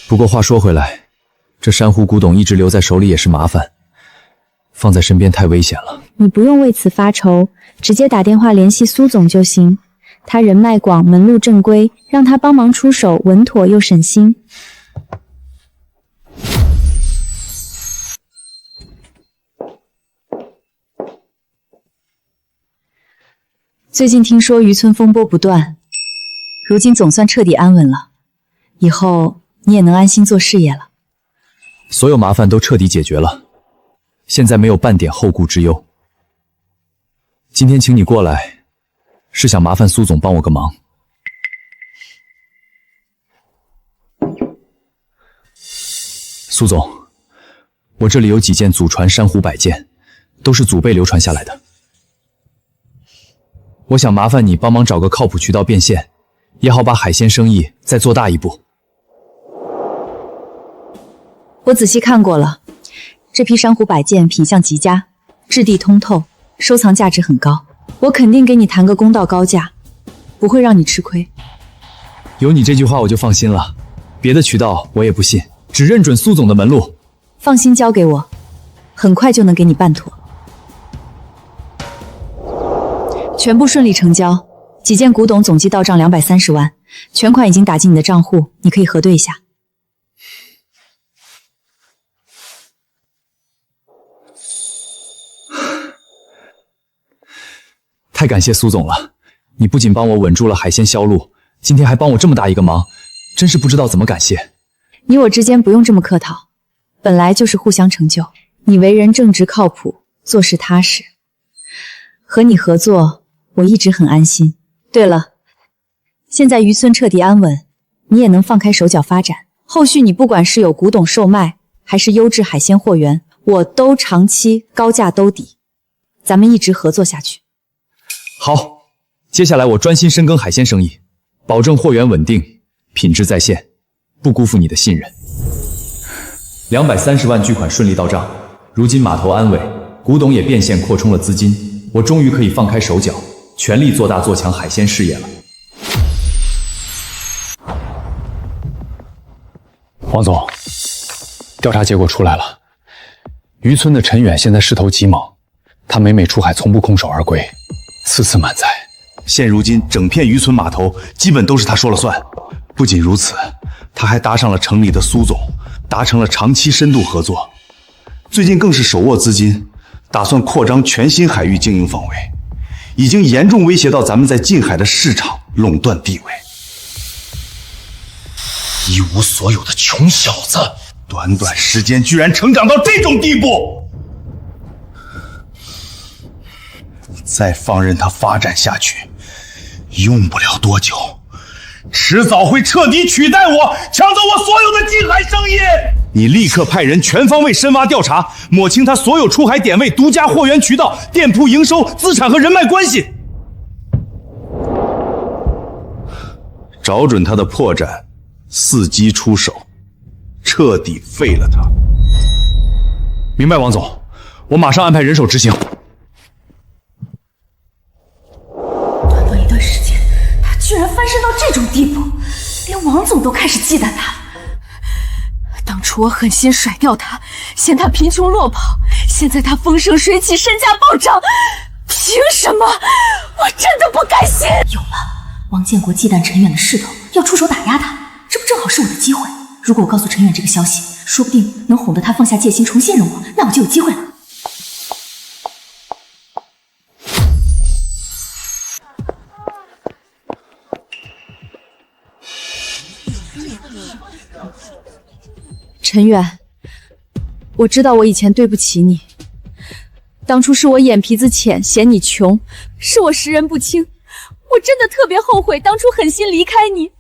不过话说回来，这珊瑚古董一直留在手里也是麻烦，放在身边太危险了。你不用为此发愁，直接打电话联系苏总就行，他人脉广，门路正规，让他帮忙出手，稳妥又省心。最近听说渔村风波不断，如今总算彻底安稳了，以后你也能安心做事业了。所有麻烦都彻底解决了，现在没有半点后顾之忧。今天请你过来，是想麻烦苏总帮我个忙。苏总，我这里有几件祖传珊瑚摆件，都是祖辈流传下来的。我想麻烦你帮忙找个靠谱渠道变现，也好把海鲜生意再做大一步。我仔细看过了，这批珊瑚摆件品相极佳，质地通透，收藏价值很高，我肯定给你谈个公道高价，不会让你吃亏。有你这句话我就放心了，别的渠道我也不信，只认准苏总的门路。放心交给我，很快就能给你办妥。全部顺利成交，几件古董总计到账230万，全款已经打进你的账户，你可以核对一下。太感谢苏总了，你不仅帮我稳住了海鲜销路，今天还帮我这么大一个忙，真是不知道怎么感谢。你我之间不用这么客套，本来就是互相成就。你为人正直靠谱，做事踏实，和你合作我一直很安心。对了，现在渔村彻底安稳，你也能放开手脚发展。后续你不管是有古董售卖，还是优质海鲜货源，我都长期高价兜底，咱们一直合作下去。好，接下来我专心深耕海鲜生意，保证货源稳定，品质在线，不辜负你的信任。230万巨款顺利到账，如今码头安稳，古董也变现扩充了资金，我终于可以放开手脚，全力做大做强海鲜事业了。王总，调查结果出来了，渔村的陈远现在势头极猛，他每每出海从不空手而归，次次满载。现如今整片渔村码头基本都是他说了算。不仅如此，他还搭上了城里的苏总，达成了长期深度合作。最近更是手握资金，打算扩张全新海域经营范围，已经严重威胁到咱们在近海的市场垄断地位。一无所有的穷小子，短短时间居然成长到这种地步！再放任他发展下去，用不了多久，迟早会彻底取代我，抢走我所有的近海生意。你立刻派人全方位深挖调查，抹清他所有出海点位、独家货源渠道、店铺营收、资产和人脉关系，找准他的破绽，伺机出手，彻底废了他。明白，王总，我马上安排人手执行。短短一段时间，他居然翻身到这种地步，连王总都开始忌惮他了。当初我狠心甩掉他，嫌他贫穷落跑，现在他风生水起，身价暴涨，凭什么？我真的不甘心！有了，王建国忌惮陈远的势头，要出手打压他，这不正好是我的机会？如果我告诉陈远这个消息，说不定能哄得他放下戒心，重新认我，那我就有机会了。陈远，我知道我以前对不起你，当初是我眼皮子浅，嫌你穷，是我识人不清，我真的特别后悔当初狠心离开你。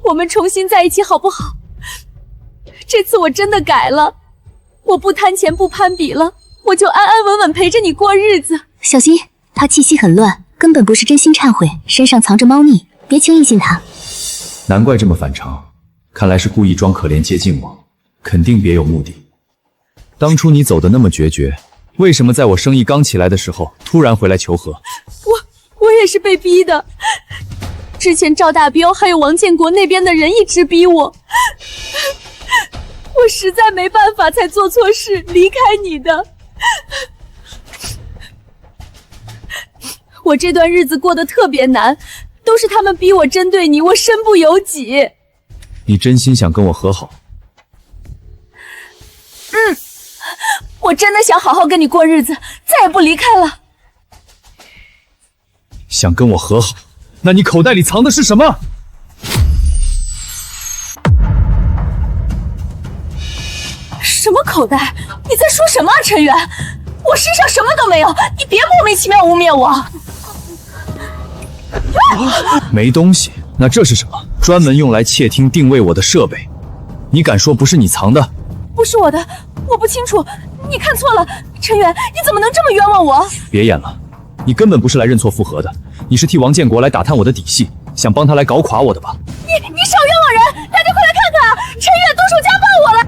我们重新在一起好不好？这次我真的改了，我不贪钱不攀比了，我就安安稳稳陪着你过日子。小心，他气息很乱，根本不是真心忏悔，身上藏着猫腻，别轻易信他。难怪这么反常，看来是故意装可怜接近我，肯定别有目的。当初你走得那么决绝，为什么在我生意刚起来的时候突然回来求和？我也是被逼的。之前赵大彪还有王建国那边的人一直逼我，我实在没办法才做错事离开你的。我这段日子过得特别难，都是他们逼我针对你，我身不由己。你真心想跟我和好？我真的想好好跟你过日子，再也不离开了。想跟我和好？那你口袋里藏的是什么？什么口袋？你在说什么啊，陈远？我身上什么都没有，你别莫名其妙污蔑我。没东西？那这是什么？专门用来窃听定位我的设备。你敢说不是你藏的？不是我的，我不清楚，你看错了。陈远，你怎么能这么冤枉我？别演了，你根本不是来认错复合的，你是替王建国来打探我的底细，想帮他来搞垮我的吧？你少冤枉人！大家快来看看，陈远动手家暴我了！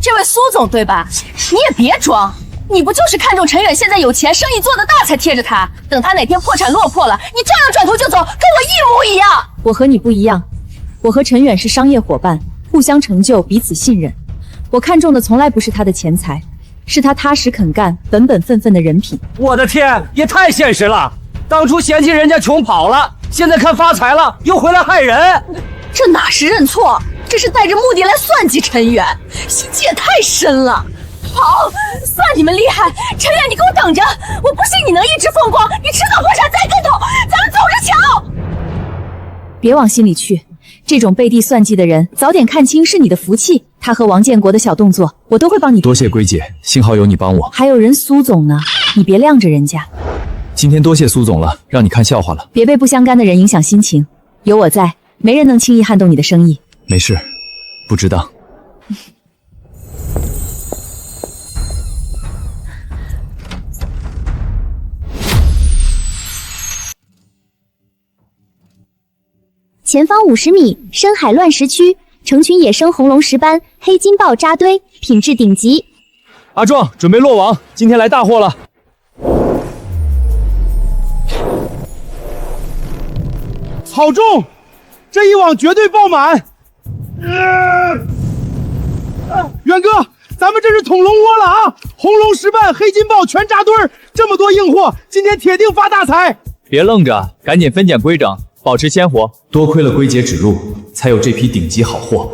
这位苏总对吧？你也别装，你不就是看中陈远现在有钱，生意做得大才贴着他？等他哪天破产落魄了，你照样转头就走，跟我一模一样。我和你不一样，我和陈远是商业伙伴，互相成就，彼此信任。我看中的从来不是他的钱财，是他踏实肯干、本本分分的人品。我的天，也太现实了！当初嫌弃人家穷跑了，现在看发财了，又回来害人。这哪是认错，这是带着目的来算计陈远，心机也太深了。好，算你们厉害，陈远，你给我等着！我不信你能一直风光，你迟早会踩栽跟头。咱们走着瞧。别往心里去，这种背地算计的人，早点看清是你的福气。他和王建国的小动作，我都会帮你。多谢龟姐，幸好有你帮我。还有人苏总呢，你别晾着人家。今天多谢苏总了，让你看笑话了。别被不相干的人影响心情，有我在，没人能轻易撼动你的生意。没事，不值当。前方50米，深海乱石区，成群野生红龙石斑、黑金豹扎堆，品质顶级。阿壮，准备落网，今天来大货了。好重，这一网绝对爆满。远哥，咱们这是捅龙窝了啊！红龙石斑、黑金豹全扎堆儿，这么多硬货，今天铁定发大财。别愣着，赶紧分拣规整，保持鲜活。多亏了龟姐指路，才有这批顶级好货。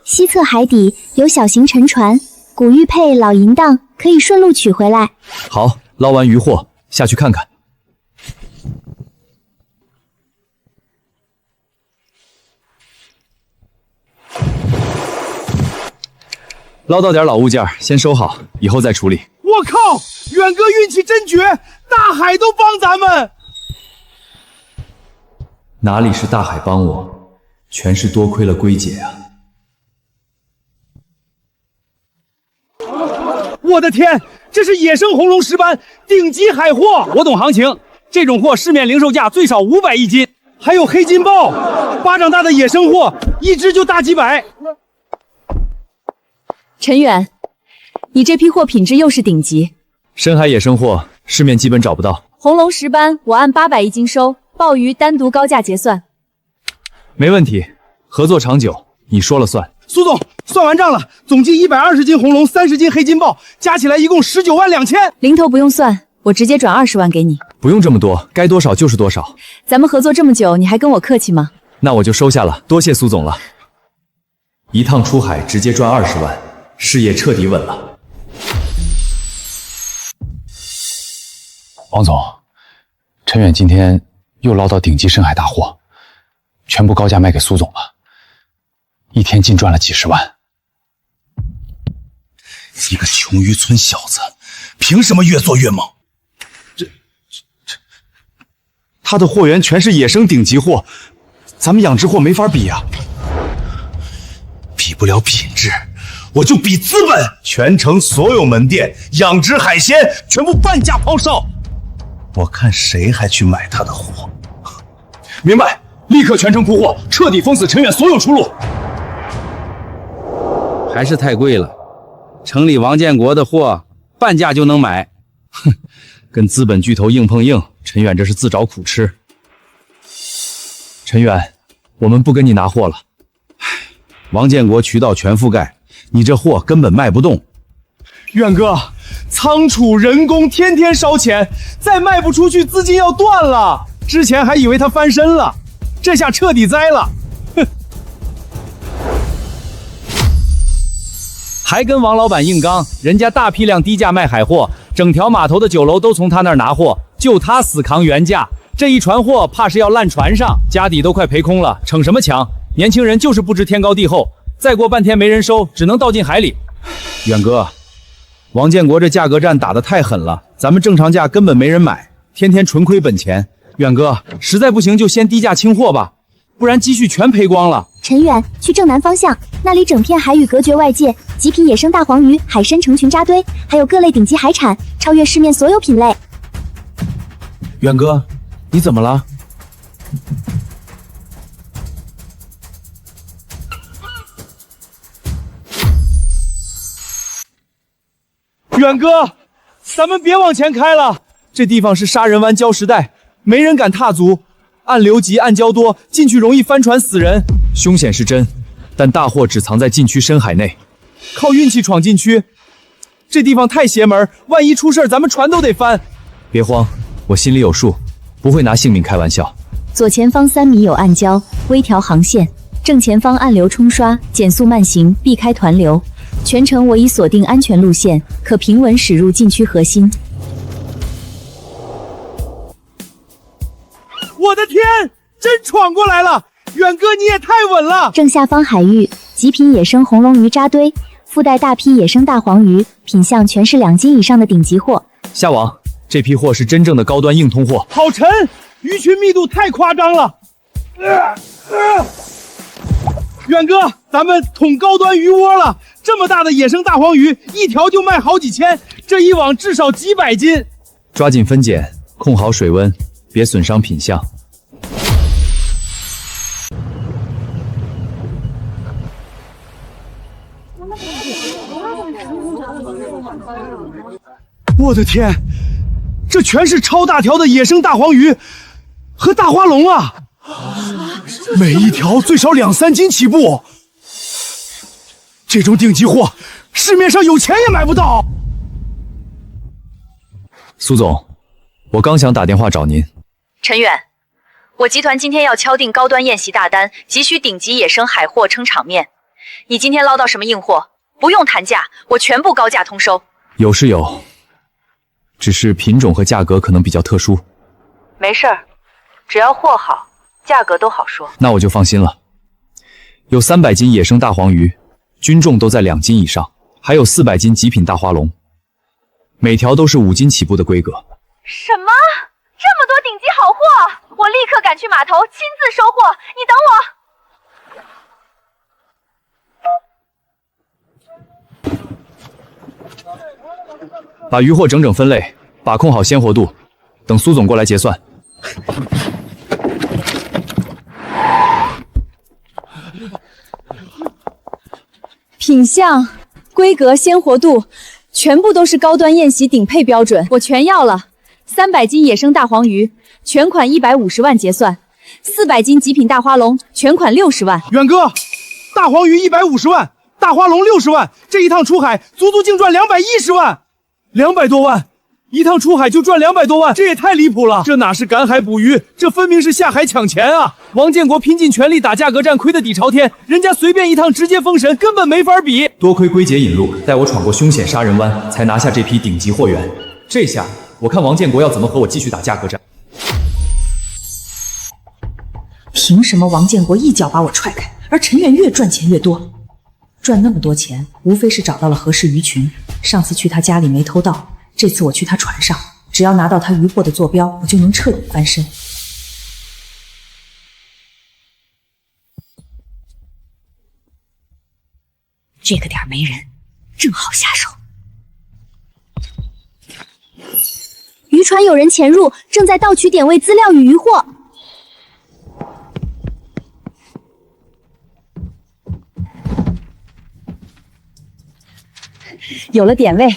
西侧海底有小型沉船，古玉佩老淫荡，可以顺路取回来。好，捞完渔获下去看看。捞到点老物件，先收好，以后再处理。我靠，远哥运气真绝，大海都帮咱们。哪里是大海帮我，全是多亏了龟姐啊！我的天，这是野生红龙石斑，顶级海货！我懂行情，这种货市面零售价最少500一斤。还有黑金豹，巴掌大的野生货，一只就大几百。陈远，你这批货品质又是顶级。深海野生货，市面基本找不到。红龙石斑我按800一斤收，鲍鱼单独高价结算。没问题，合作长久，你说了算。苏总，算完账了，总计120斤红龙，30斤黑金豹，加起来一共19万2千。零头不用算，我直接转20万给你。不用这么多，该多少就是多少。咱们合作这么久，你还跟我客气吗？那我就收下了，多谢苏总了。一趟出海直接赚20万，事业彻底稳了。王总，陈远今天又捞到顶级深海大货，全部高价卖给苏总了，一天净赚了几十万。一个穷渔村小子，凭什么越做越猛？他的货源全是野生顶级货，咱们养殖货没法比啊。比不了品质，我就比资本。全城所有门店养殖海鲜全部半价抛售，我看谁还去买他的货。明白，立刻全城铺货，彻底封死陈远所有出路。还是太贵了，城里王建国的货半价就能买。哼，跟资本巨头硬碰硬，陈远这是自找苦吃。陈远，我们不跟你拿货了。王建国渠道全覆盖，你这货根本卖不动。远哥，仓储人工天天烧钱，再卖不出去资金要断了。之前还以为他翻身了，这下彻底栽了。哼！还跟王老板硬刚，人家大批量低价卖海货，整条码头的酒楼都从他那儿拿货，就他死扛原价。这一船货怕是要烂船上，家底都快赔空了，逞什么强？年轻人就是不知天高地厚，再过半天没人收，只能倒进海里。远哥，王建国这价格战打得太狠了，咱们正常价根本没人买，天天纯亏本钱。远哥，实在不行就先低价清货吧，不然积蓄全赔光了。陈远，去正南方向，那里整片海域隔绝外界，极品野生大黄鱼、海参成群扎堆，还有各类顶级海产，超越市面所有品类。远哥，你怎么了？远哥，咱们别往前开了，这地方是杀人湾礁石带，没人敢踏足，暗流急，暗礁多，进去容易翻船死人。凶险是真，但大货只藏在禁区深海内。靠运气闯禁区，这地方太邪门，万一出事咱们船都得翻。别慌，我心里有数，不会拿性命开玩笑。左前方3米有暗礁，微调航线；正前方暗流冲刷，减速慢行，避开团流。全程我已锁定安全路线，可平稳驶入禁区核心。我的天，真闯过来了！远哥你也太稳了！正下方海域，极品野生红龙鱼扎堆，附带大批野生大黄鱼，品相全是2斤以上的顶级货。下网，这批货是真正的高端硬通货。好沉，鱼群密度太夸张了。远哥，咱们捅高端鱼窝了！这么大的野生大黄鱼，一条就卖好几千，这一网至少几百斤。抓紧分拣，控好水温，别损伤品相。我的天，这全是超大条的野生大黄鱼和大花龙啊！每一条最少2、3斤起步，这种顶级货，市面上有钱也买不到。苏总，我刚想打电话找您。陈远，我集团今天要敲定高端宴席大单，急需顶级野生海货撑场面。你今天捞到什么硬货？不用谈价，我全部高价通收。有是有，只是品种和价格可能比较特殊。没事儿，只要货好，价格都好说。那我就放心了。有300斤野生大黄鱼，均重都在2斤以上，还有400斤极品大花龙，每条都是5斤起步的规格。什么？这么多顶级好货，我立刻赶去码头亲自收货。你等我。把鱼货整整分类，把控好鲜活度，等苏总过来结算。品相、规格、鲜活度，全部都是高端宴席顶配标准，我全要了。300斤野生大黄鱼，全款150万结算；400斤极品大花龙，全款60万。远哥，大黄鱼150万，大花龙60万，这一趟出海足足净赚210万，200多万，一趟出海就赚200多万，这也太离谱了！这哪是赶海捕鱼，这分明是下海抢钱啊！王建国拼尽全力打价格战，亏得底朝天，人家随便一趟直接封神，根本没法比。多亏龟姐引路，带我闯过凶险杀人湾，才拿下这批顶级货源。这下我看王建国要怎么和我继续打价格战。凭什么王建国一脚把我踹开，而陈远越赚钱越多？赚那么多钱，无非是找到了合适鱼群。上次去他家里没偷到，这次我去他船上，只要拿到他鱼货的坐标，我就能彻底翻身。这个点没人，正好下手。渔船有人潜入，正在盗取点位资料与渔获。有了点位，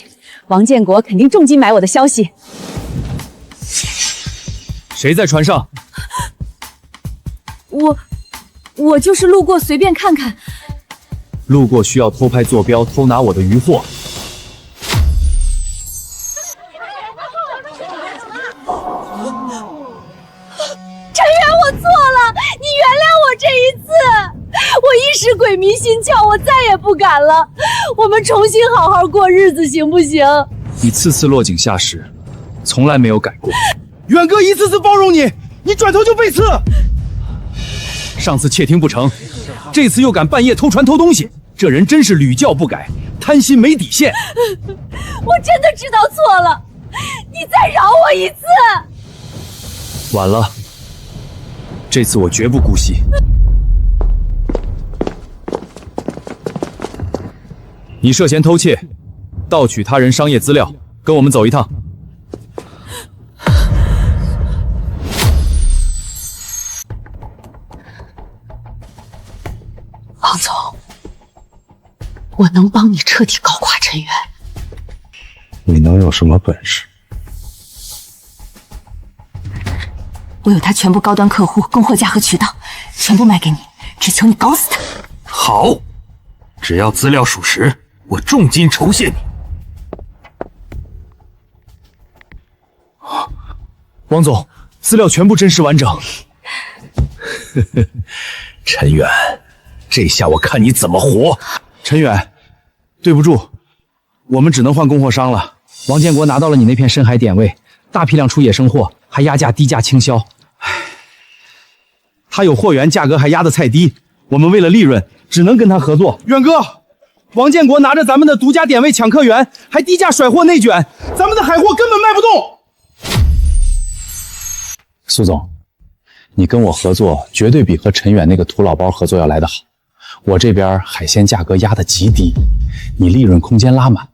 王建国肯定重金买我的消息。谁在船上？我就是路过，随便看看。路过需要偷拍坐标，偷拿我的渔货。陈远，我错了，你原谅我这一次。我一时鬼迷心窍，我再也不敢了。我们重新好好过日子，行不行？你次次落井下石，从来没有改过。远哥一次次包容你，你转头就被刺。上次窃听不成，这次又敢半夜偷船偷东西，这人真是屡教不改，贪心没底线。我真的知道错了，你再饶我一次。晚了，这次我绝不姑息。你涉嫌偷窃、盗取他人商业资料，跟我们走一趟。王总，我能帮你彻底搞垮陈远。你能有什么本事？我有他全部高端客户、供货价和渠道，全部卖给你，只求你搞死他。好，只要资料属实，我重金酬谢你。王总，资料全部真实完整。陈远，这下我看你怎么活！陈远，对不住，我们只能换供货商了。王建国拿到了你那片深海点位，大批量出野生货，还压价低价倾销。他有货源，价格还压得太低，我们为了利润，只能跟他合作。远哥，王建国拿着咱们的独家点位抢客源，还低价甩货内卷，咱们的海货根本卖不动。苏总，你跟我合作绝对比和陈远那个土老包合作要来得好。我这边海鲜价格压得极低，你利润空间拉满，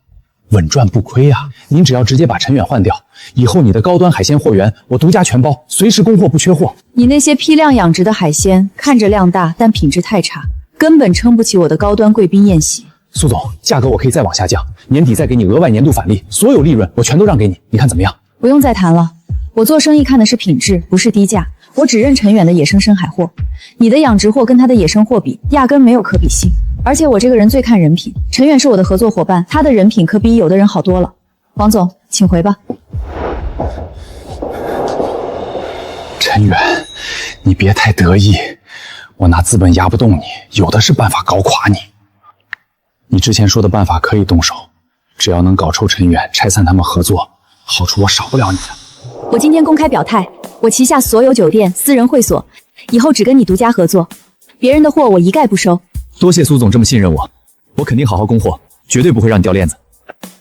稳赚不亏啊！您只要直接把陈远换掉，以后你的高端海鲜货源我独家全包，随时供货不缺货。你那些批量养殖的海鲜，看着量大，但品质太差，根本撑不起我的高端贵宾宴席。苏总，价格我可以再往下降，年底再给你额外年度返利，所有利润我全都让给你，你看怎么样？不用再谈了，我做生意看的是品质，不是低价。我只认陈远的野生深海货，你的养殖货跟他的野生货比，压根没有可比性。而且我这个人最看人品，陈远是我的合作伙伴，他的人品可比有的人好多了。王总，请回吧。陈远，你别太得意，我拿资本压不动你，有的是办法搞垮你。你之前说的办法可以动手，只要能搞臭陈远，拆散他们合作，好处我少不了你的。我今天公开表态，我旗下所有酒店、私人会所，以后只跟你独家合作，别人的货我一概不收。多谢苏总这么信任我，我肯定好好供货，绝对不会让你掉链子。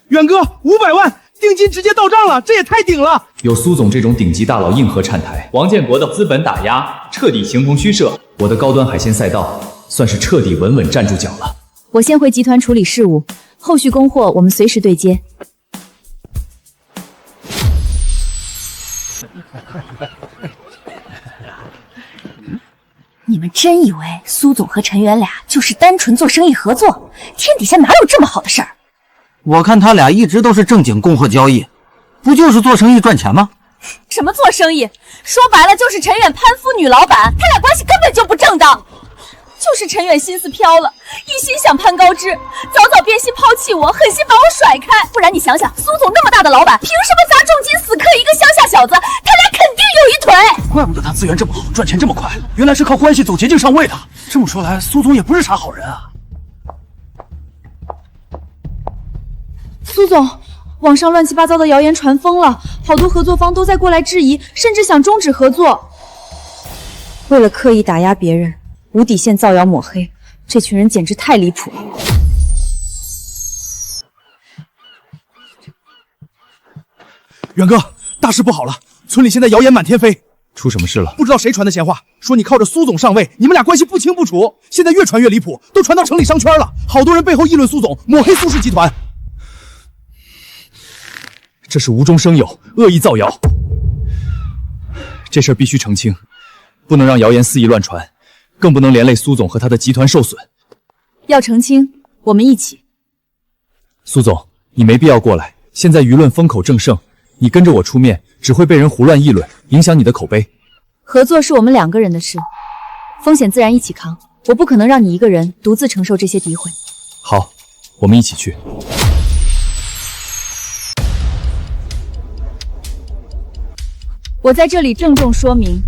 远哥，500万定金直接到账了，这也太顶了！有苏总这种顶级大佬硬核站台，王建国的资本打压彻底形同虚设，我的高端海鲜赛道算是彻底稳稳站住脚了。我先回集团处理事务，后续供货我们随时对接。你们真以为苏总和陈远俩就是单纯做生意合作？天底下哪有这么好的事儿？我看他俩一直都是正经供货交易，不就是做生意赚钱吗？什么做生意？说白了就是陈远攀附女老板，他俩关系根本就不正当。就是陈远心思飘了，一心想攀高枝，早早变心抛弃我，狠心把我甩开。不然你想想，苏总那么大的老板，凭什么砸重金死磕一个乡下小子？他俩肯定有一腿。怪不得他资源这么好，赚钱这么快，原来是靠关系走捷径上位的。这么说来，苏总也不是啥好人啊。苏总，网上乱七八糟的谣言传疯了，好多合作方都在过来质疑，甚至想终止合作。为了刻意打压别人，无底线造谣抹黑，这群人简直太离谱了。远哥，大事不好了，村里现在谣言满天飞。出什么事了？不知道谁传的闲话，说你靠着苏总上位，你们俩关系不清不楚。现在越传越离谱，都传到城里商圈了，好多人背后议论苏总，抹黑苏氏集团。这是无中生有，恶意造谣。这事儿必须澄清，不能让谣言肆意乱传，更不能连累苏总和他的集团受损。要澄清，我们一起。苏总，你没必要过来，现在舆论风口正盛，你跟着我出面，只会被人胡乱议论，影响你的口碑。合作是我们2个人的事，风险自然一起扛，我不可能让你一个人独自承受这些诋毁。好，我们一起去。我在这里郑重说明，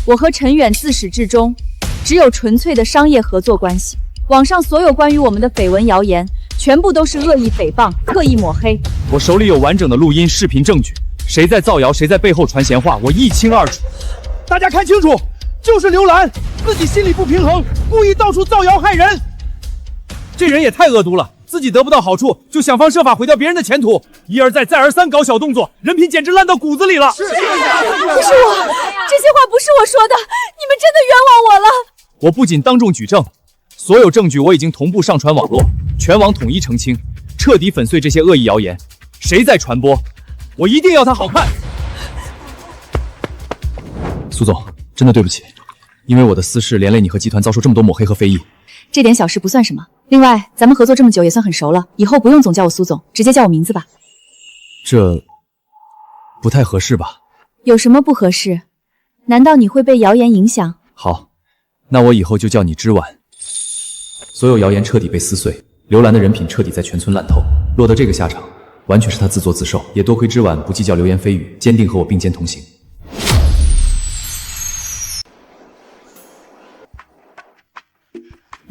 我和陈远自始至终只有纯粹的商业合作关系。网上所有关于我们的绯闻谣言，全部都是恶意诽谤、刻意抹黑。我手里有完整的录音、视频证据，谁在造谣，谁在背后传闲话，我一清二楚。大家看清楚，就是刘兰，自己心里不平衡，故意到处造谣害人。这人也太恶毒了，自己得不到好处，就想方设法毁掉别人的前途，一而再再而三搞小动作，人品简直烂到骨子里了。不是我，这些话不是我说的，你们真的冤枉我了。我不仅当众举证，所有证据我已经同步上传网络，全网统一澄清，彻底粉碎这些恶意谣言。谁在传播，我一定要他好看。苏总，真的对不起，因为我的私事连累你和集团遭受这么多抹黑和非议。这点小事不算什么。另外，咱们合作这么久也算很熟了，以后不用总叫我苏总，直接叫我名字吧。这不太合适吧？有什么不合适？难道你会被谣言影响？好，那我以后就叫你之婉。所有谣言彻底被撕碎，刘兰的人品彻底在全村烂透，落得这个下场，完全是他自作自受。也多亏之婉不计较流言蜚语，坚定和我并肩同行。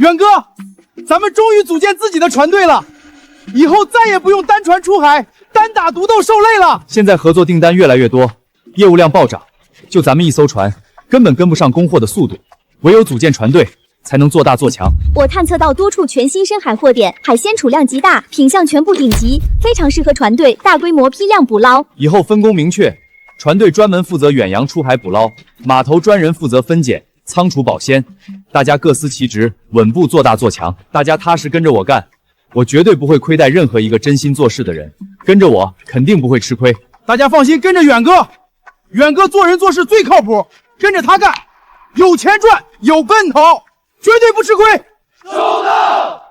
远哥，咱们终于组建自己的船队了，以后再也不用单船出海，单打独斗受累了。现在合作订单越来越多，业务量暴涨，就咱们一艘船，根本跟不上供货的速度，唯有组建船队，才能做大做强。我探测到多处全新深海货点，海鲜储量极大，品相全部顶级，非常适合船队大规模批量捕捞。以后分工明确，船队专门负责远洋出海捕捞，码头专人负责分拣、仓储保鲜，大家各司其职，稳步做大做强。大家踏实跟着我干，我绝对不会亏待任何一个真心做事的人，跟着我肯定不会吃亏。大家放心，跟着远哥，远哥做人做事最靠谱，跟着他干，有钱赚，有奔头，绝对不吃亏。收到。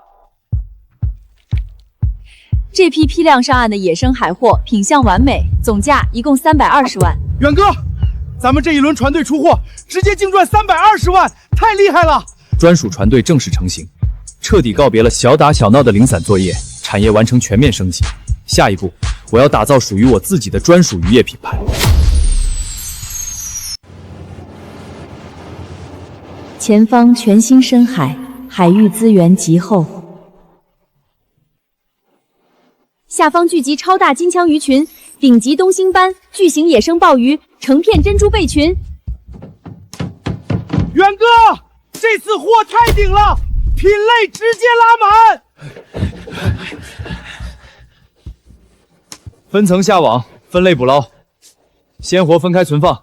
这批批量上岸的野生海货品相完美，总价一共320万。远哥，咱们这一轮船队出货，直接净赚320万，太厉害了！专属船队正式成型，彻底告别了小打小闹的零散作业，产业完成全面升级。下一步，我要打造属于我自己的专属渔业品牌。前方全新深海，海域资源极厚。下方聚集超大金枪鱼群、顶级东星斑、巨型野生鲍鱼、成片珍珠贝群。远哥，这次货太顶了，品类直接拉满。分层下网，分类捕捞，鲜活分开存放。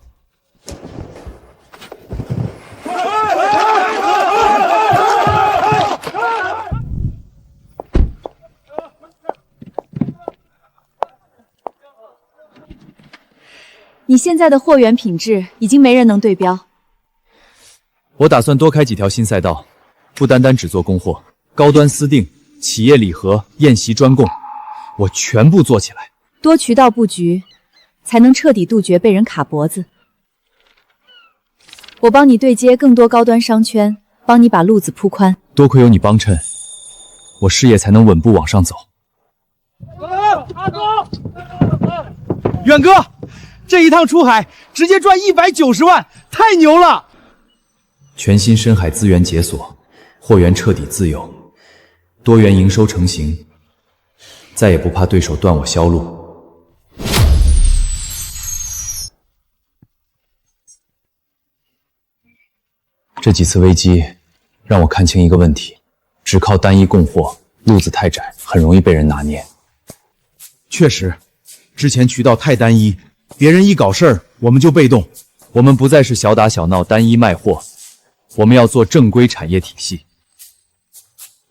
你现在的货源品质已经没人能对标。我打算多开几条新赛道，不单单只做供货，高端私订、企业礼盒、宴席专供，我全部做起来。多渠道布局，才能彻底杜绝被人卡脖子。我帮你对接更多高端商圈，帮你把路子铺宽。多亏有你帮衬，我事业才能稳步往上走。远哥，这一趟出海直接赚190万，太牛了！全新深海资源解锁，货源彻底自由，多元营收成型，再也不怕对手断我销路。这几次危机让我看清一个问题：只靠单一供货，路子太窄，很容易被人拿捏。确实，之前渠道太单一，别人一搞事儿，我们就被动。我们不再是小打小闹、单一卖货，我们要做正规产业体系，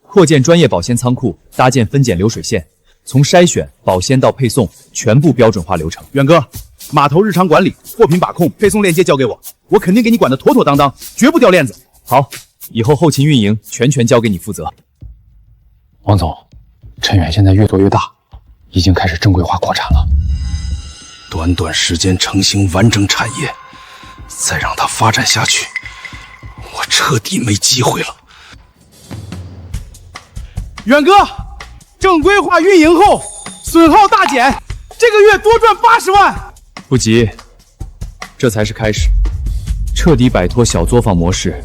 扩建专业保鲜仓库，搭建分拣流水线，从筛选、保鲜到配送，全部标准化流程。远哥，码头日常管理、货品把控、配送链接交给我，我肯定给你管得妥妥当当，绝不掉链子。好，以后后勤运营全权交给你负责。王总，陈远现在越做越大，已经开始正规化扩产了。短短时间成型完整产业，再让它发展下去，我彻底没机会了。远哥，正规化运营后，损耗大减，这个月多赚80万。不急，这才是开始，彻底摆脱小作坊模式，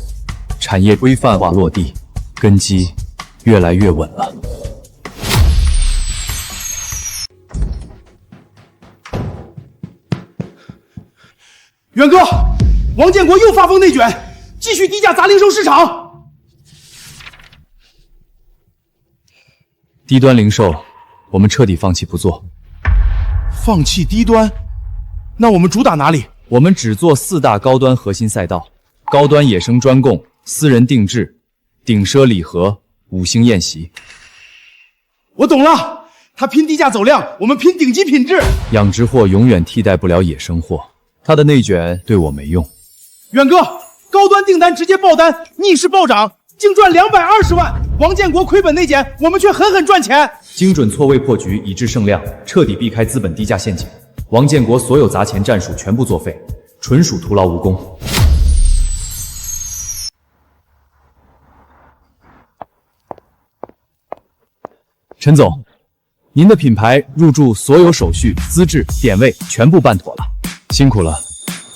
产业规范化落地，根基越来越稳了。远哥，王建国又发疯内卷，继续低价砸零售市场。低端零售，我们彻底放弃不做。放弃低端？那我们主打哪里？我们只做4大高端核心赛道：高端野生专供、私人定制、顶奢礼盒、5星宴席。我懂了，他拼低价走量，我们拼顶级品质。养殖货永远替代不了野生货，他的内卷对我没用。远哥，高端订单直接爆单，逆势暴涨，净赚220万。王建国亏本内减，我们却狠狠赚钱。精准错位破局，以致胜量，彻底避开资本低价陷阱。王建国所有砸钱战术全部作废，纯属徒劳无功。陈总，您的品牌入驻所有手续、资质、点位全部办妥了，辛苦了，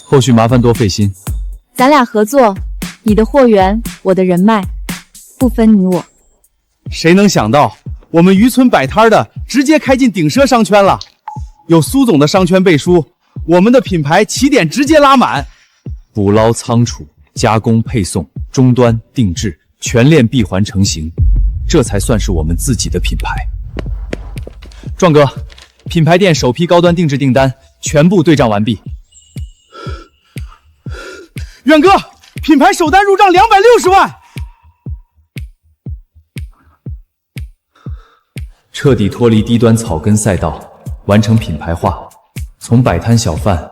后续麻烦多费心。咱俩合作，你的货源，我的人脉，不分你我。谁能想到，我们渔村摆摊的直接开进顶奢商圈了。有苏总的商圈背书，我们的品牌起点直接拉满。捕捞、仓储、加工、配送、终端、定制，全链闭环成型，这才算是我们自己的品牌。壮哥，品牌店首批高端定制订单全部对账完毕。远哥，品牌首单入账260万。彻底脱离低端草根赛道，完成品牌化，从摆摊小贩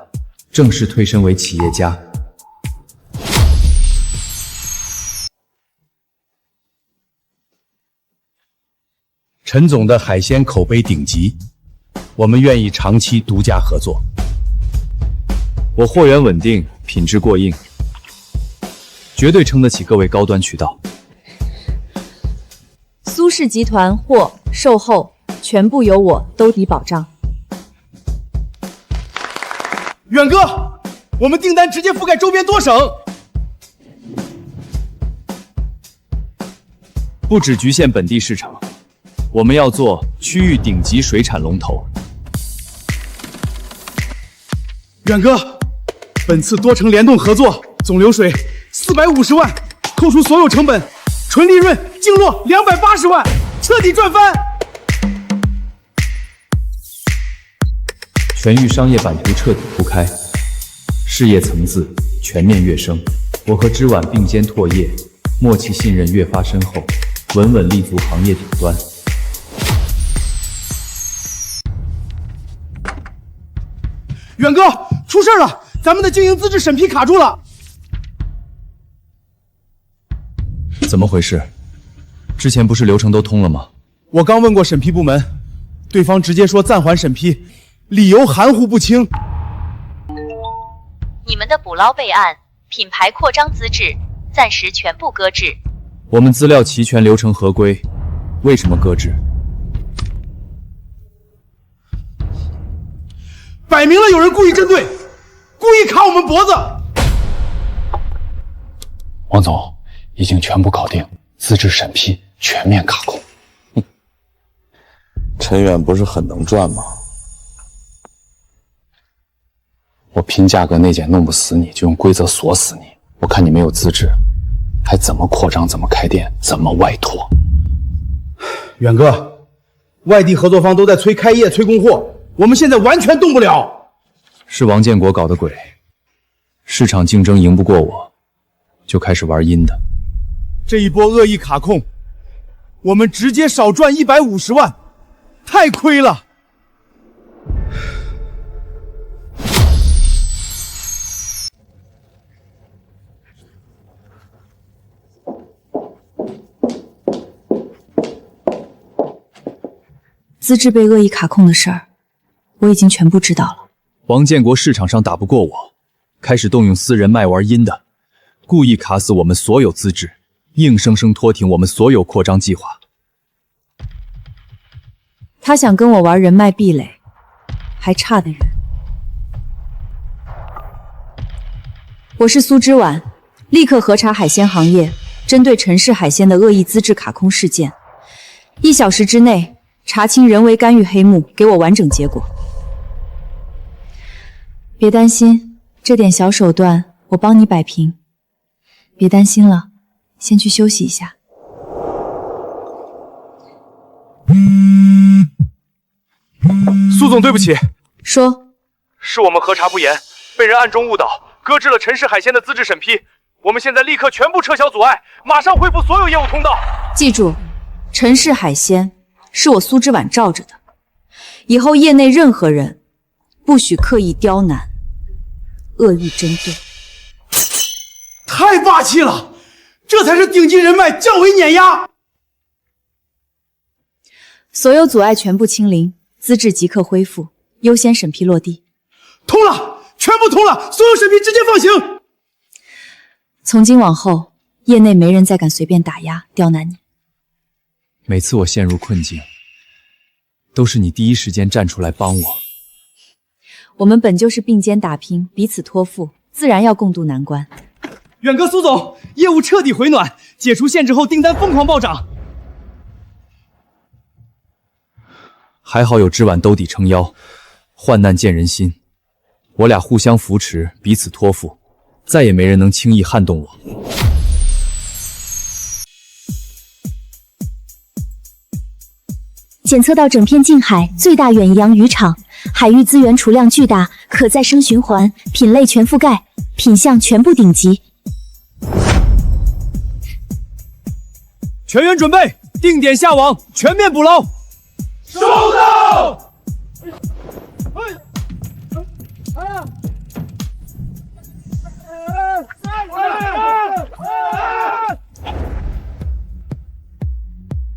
正式推身为企业家。陈总的海鲜口碑顶级，我们愿意长期独家合作。我货源稳定，品质过硬，绝对撑得起各位高端渠道。苏氏集团货售后全部由我兜底保障。远哥，我们订单直接覆盖周边多省，不只局限本地市场，我们要做区域顶级水产龙头。远哥，本次多城联动合作总流水450万，扣除所有成本，纯利润净落280万，彻底赚翻。全域商业版图彻底铺开，事业层次全面跃升。我和知晚并肩拓业，默契信任越发深厚，稳稳立足行业顶端。远哥，出事了，咱们的经营资质审批卡住了。怎么回事？之前不是流程都通了吗？我刚问过审批部门，对方直接说暂缓审批，理由含糊不清。你们的捕捞备案、品牌扩张资质暂时全部搁置。我们资料齐全，流程合规，为什么搁置？摆明了有人故意针对，故意卡我们脖子。王总，已经全部搞定，资质审批全面卡控。陈远不是很能赚吗？我拼价格内检弄不死你，就用规则锁死你。我看你没有资质，还怎么扩张，怎么开店，怎么外拓？远哥，外地合作方都在催开业、催供货，我们现在完全动不了。是王建国搞的鬼，市场竞争赢不过我，就开始玩阴的。这一波恶意卡控，我们直接少赚150万，太亏了。资质被恶意卡控的事儿，我已经全部知道了。王建国市场上打不过我，开始动用私人脉玩阴的，故意卡死我们所有资质，硬生生拖停我们所有扩张计划。他想跟我玩人脉壁垒，还差得远。我是苏之婉，立刻核查海鲜行业针对陈氏海鲜的恶意资质卡空事件，1小时之内查清人为干预黑幕，给我完整结果。别担心，这点小手段我帮你摆平。别担心了，先去休息一下。苏总，对不起。说。是我们核查不严，被人暗中误导，搁置了陈氏海鲜的资质审批。我们现在立刻全部撤销阻碍，马上恢复所有业务通道。记住，陈氏海鲜是我苏之婉罩着的，以后业内任何人不许刻意刁难、恶意针对。太霸气了，这才是顶级人脉，降维碾压。所有阻碍全部清零，资质即刻恢复，优先审批落地。通了，全部通了，所有审批直接放行。从今往后，业内没人再敢随便打压、刁难你。每次我陷入困境，都是你第一时间站出来帮我。我们本就是并肩打拼，彼此托付，自然要共度难关。远哥，苏总，业务彻底回暖，解除限制后订单疯狂暴涨。还好有知晚兜底撑腰，患难见人心。我俩互相扶持，彼此托付，再也没人能轻易撼动我。检测到整片近海最大远洋渔场，海域资源储量巨大，可再生循环，品类全覆盖，品相全部顶级。全员准备，定点下网，全面捕捞。收到！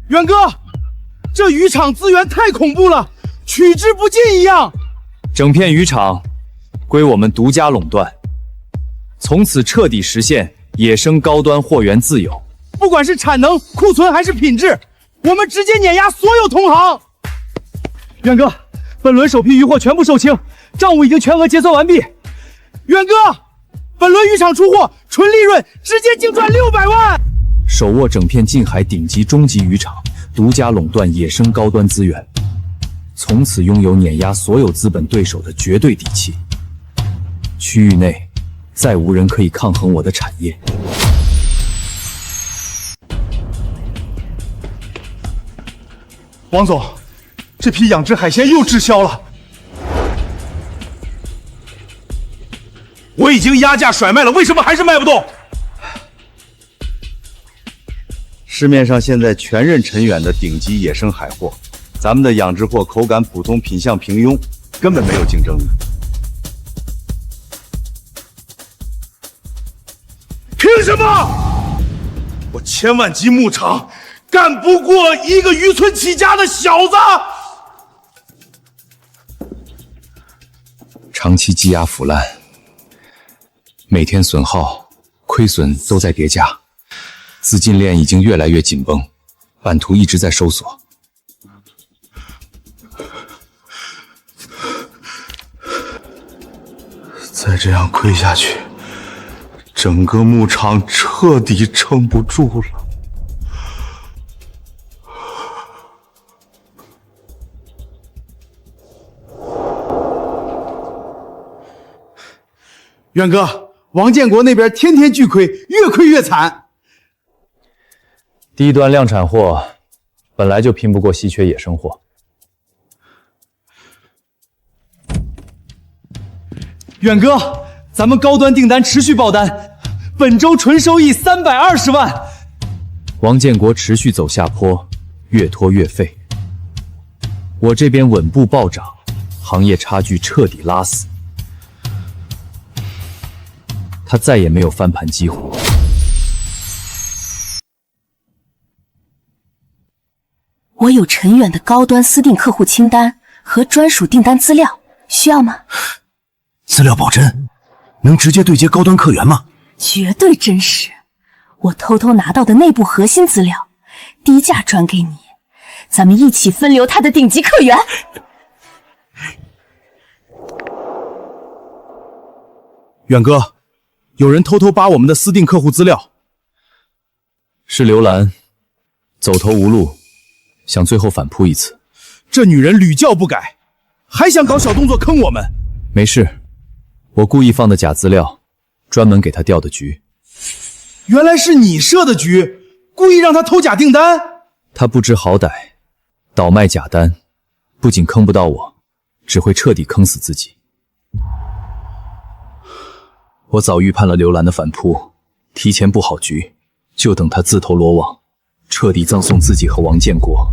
元哥，这渔场资源太恐怖了，取之不尽一样。整片渔场归我们独家垄断，从此彻底实现野生高端货源自有。不管是产能、库存还是品质，我们直接碾压所有同行。元哥，本轮首批渔货全部售清，账务已经全额结算完毕。元哥，本轮渔场出货纯利润直接净赚600万。手握整片近海顶级中级渔场，独家垄断野生高端资源，从此拥有碾压所有资本对手的绝对底气。区域内再无人可以抗衡我的产业。王总，这批养殖海鲜又滞销了。我已经压价甩卖了，为什么还是卖不动？市面上现在全认陈远的顶级野生海货，咱们的养殖货口感普通，品相平庸，根本没有竞争力。凭什么？我千万级牧场干不过一个渔村起家的小子。长期积压腐烂，每天损耗、亏损都在叠加，资金链已经越来越紧绷，版图一直在收缩。再这样亏下去，整个牧场彻底撑不住了。元哥，王建国那边天天巨亏，越亏越惨。低端量产货本来就拼不过稀缺野生货。远哥，咱们高端订单持续爆单，本周纯收益320万。王建国持续走下坡，越拖越废。我这边稳步暴涨，行业差距彻底拉死。他再也没有翻盘机会。我有陈远的高端私订客户清单和专属订单资料，需要吗？资料保真，能直接对接高端客源吗？绝对真实，我偷偷拿到的内部核心资料，低价转给你，咱们一起分流他的顶级客源。远哥，有人偷偷扒我们的私订客户资料。是刘兰，走投无路，想最后反扑一次。这女人屡教不改，还想搞小动作坑我们。没事，我故意放的假资料，专门给她调的局。原来是你设的局，故意让她偷假订单。她不知好歹，倒卖假单，不仅坑不到我，只会彻底坑死自己。我早预判了刘兰的反扑，提前布好局，就等她自投罗网，彻底葬送自己和王建国。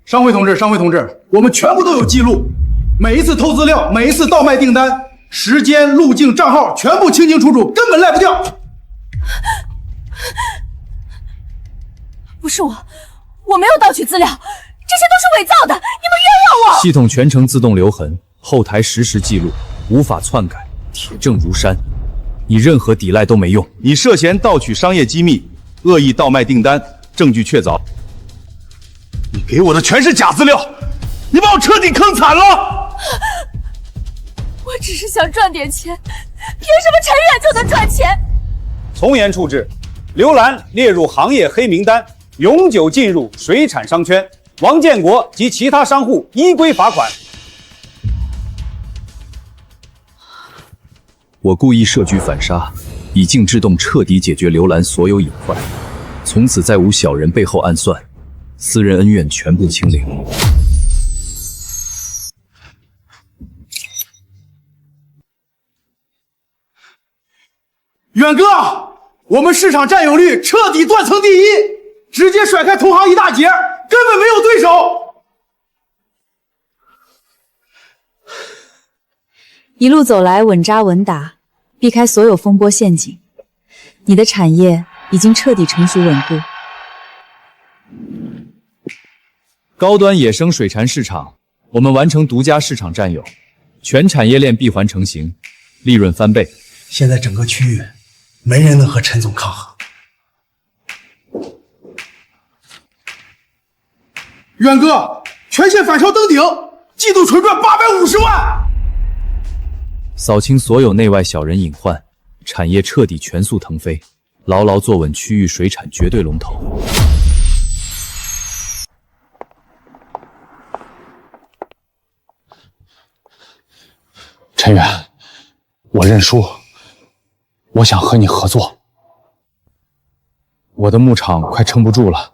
商会同志，我们全部都有记录，每一次偷资料，每一次倒卖订单，时间、路径、账号全部清清楚楚，根本赖不掉。不是我没有盗取资料，这些都是伪造的，你们冤枉我！系统全程自动留痕，后台实时记录，无法篡改，铁证如山。你任何抵赖都没用。你涉嫌盗取商业机密，恶意倒卖订单，证据确凿。你给我的全是假资料，你把我彻底坑惨了。我只是想赚点钱，凭什么陈远就能赚钱？从严处置，刘兰列入行业黑名单，永久进入水产商圈。王建国及其他商户依规罚款。我故意设局反杀，以静制动，彻底解决刘兰所有隐患，从此再无小人背后暗算，私人恩怨全部清零。远哥，我们市场占有率彻底断层第一，直接甩开同行一大截，根本没有对手。一路走来稳扎稳打，避开所有风波陷阱，你的产业已经彻底成熟稳固。高端野生水产市场，我们完成独家市场占有，全产业链闭环成型，利润翻倍。现在整个区域没人能和陈总抗衡。远哥，全线反超登顶，季度纯赚850万。扫清所有内外小人隐患，产业彻底全速腾飞，牢牢坐稳区域水产绝对龙头。陈远，我认输，我想和你合作。我的牧场快撑不住了，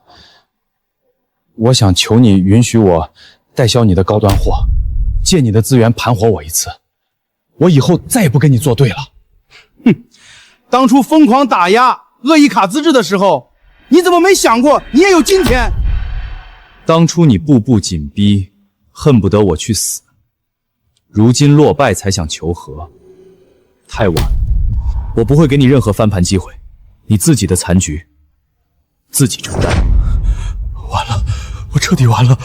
我想求你允许我代销你的高端货，借你的资源盘活我一次。我以后再也不跟你作对了。哼，当初疯狂打压、恶意卡资质的时候，你怎么没想过你也有今天？当初你步步紧逼，恨不得我去死，如今落败才想求和，太晚了。我不会给你任何翻盘机会，你自己的残局自己承担。完了，我彻底完了。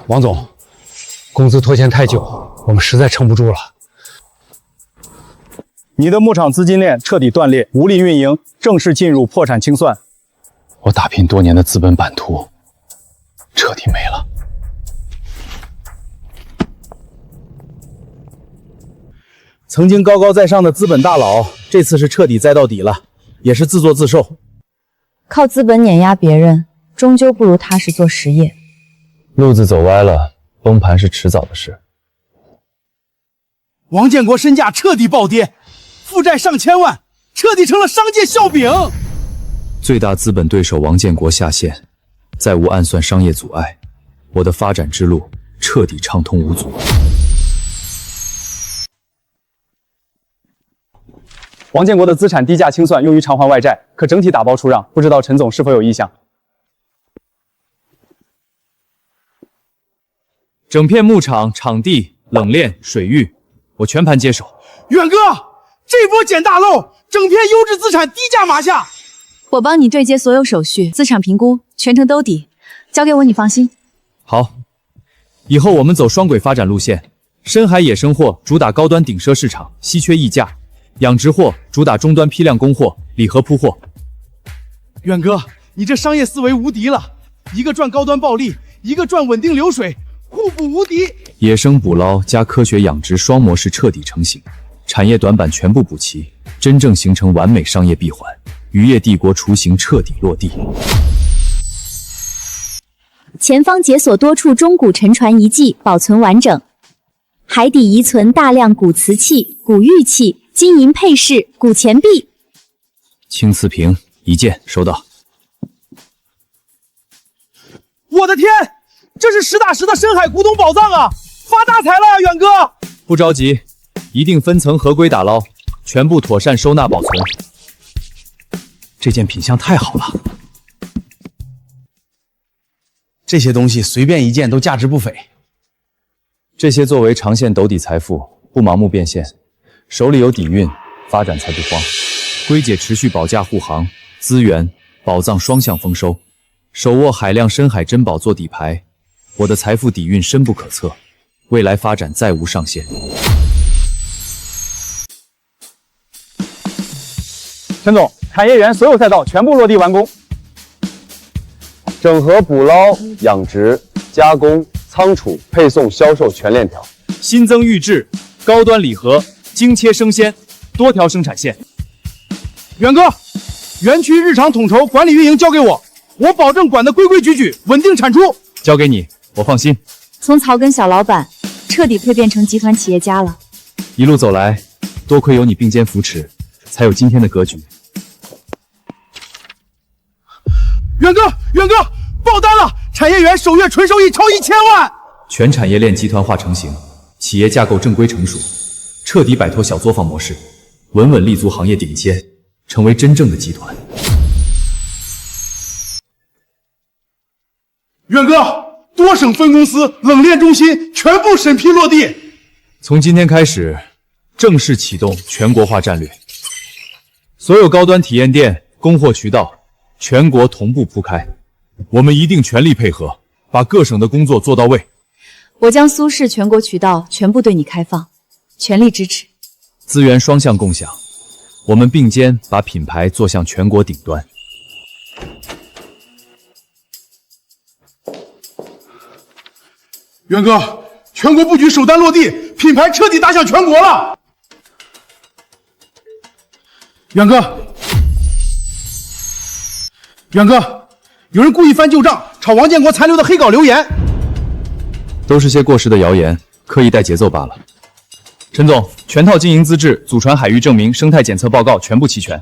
王总，工资拖欠太久，我们实在撑不住了。你的牧场资金链彻底断裂，无力运营，正式进入破产清算。我打拼多年的资本版图彻底没了。曾经高高在上的资本大佬，这次是彻底栽到底了，也是自作自受。靠资本碾压别人，终究不如踏实做实业。路子走歪了，崩盘是迟早的事。王建国身价彻底暴跌，负债上千万，彻底成了商界笑柄。最大资本对手王建国下线，再无暗算商业阻碍，我的发展之路彻底畅通无阻。王建国的资产低价清算用于偿还外债，可整体打包出让，不知道陈总是否有意向？整片牧场、场地、冷链、水域，我全盘接手。远哥，这波捡大漏，整片优质资产低价拿下。我帮你对接所有手续，资产评估全程兜底，交给我你放心。好，以后我们走双轨发展路线，深海野生货主打高端顶奢市场，稀缺溢价；养殖货主打中端批量供货，礼盒铺货。远哥，你这商业思维无敌了，一个赚高端暴利，一个赚稳定流水，互补无敌。野生捕捞加科学养殖双模式彻底成型，产业短板全部补齐，真正形成完美商业闭环，渔业帝国雏形彻底落地。前方解锁多处中古沉船遗迹，保存完整。海底遗存大量古瓷器、古玉器、金银配饰、古钱币。青瓷瓶1件收到。我的天，这是实打实的深海古董宝藏啊！发大财了呀，远哥！不着急，一定分层合规打捞，全部妥善收纳保存。这件品相太好了，这些东西随便一件都价值不菲。这些作为长线斗底财富，不盲目变现，手里有底蕴，发展才不慌。龟姐持续保驾护航，资源宝藏双向丰收，手握海量深海珍宝做底牌，我的财富底蕴深不可测，未来发展再无上限。陈总，产业园所有赛道全部落地完工，整合捕捞、养殖、加工、仓储、配送、销售全链条。新增预制、高端礼盒、精切生鲜，多条生产线。远哥，园区日常统筹管理运营交给我，我保证管得规规矩矩，稳定产出。交给你，我放心。从草根小老板彻底蜕变成集团企业家了。一路走来，多亏有你并肩扶持，才有今天的格局。远哥，爆单了！产业园首月纯收益超1000万，全产业链集团化成型，企业架构正规成熟，彻底摆脱小作坊模式，稳稳立足行业顶尖，成为真正的集团。远哥，多省分公司、冷链中心全部审批落地。从今天开始，正式启动全国化战略，所有高端体验店、供货渠道全国同步铺开。我们一定全力配合，把各省的工作做到位。我将苏市全国渠道全部对你开放，全力支持。资源双向共享，我们并肩把品牌做向全国顶端。远哥，全国布局首单落地，品牌彻底打响全国了。远哥，有人故意翻旧账，炒王建国残留的黑稿留言，都是些过时的谣言，刻意带节奏罢了。陈总，全套经营资质、祖传海域证明、生态检测报告全部齐全。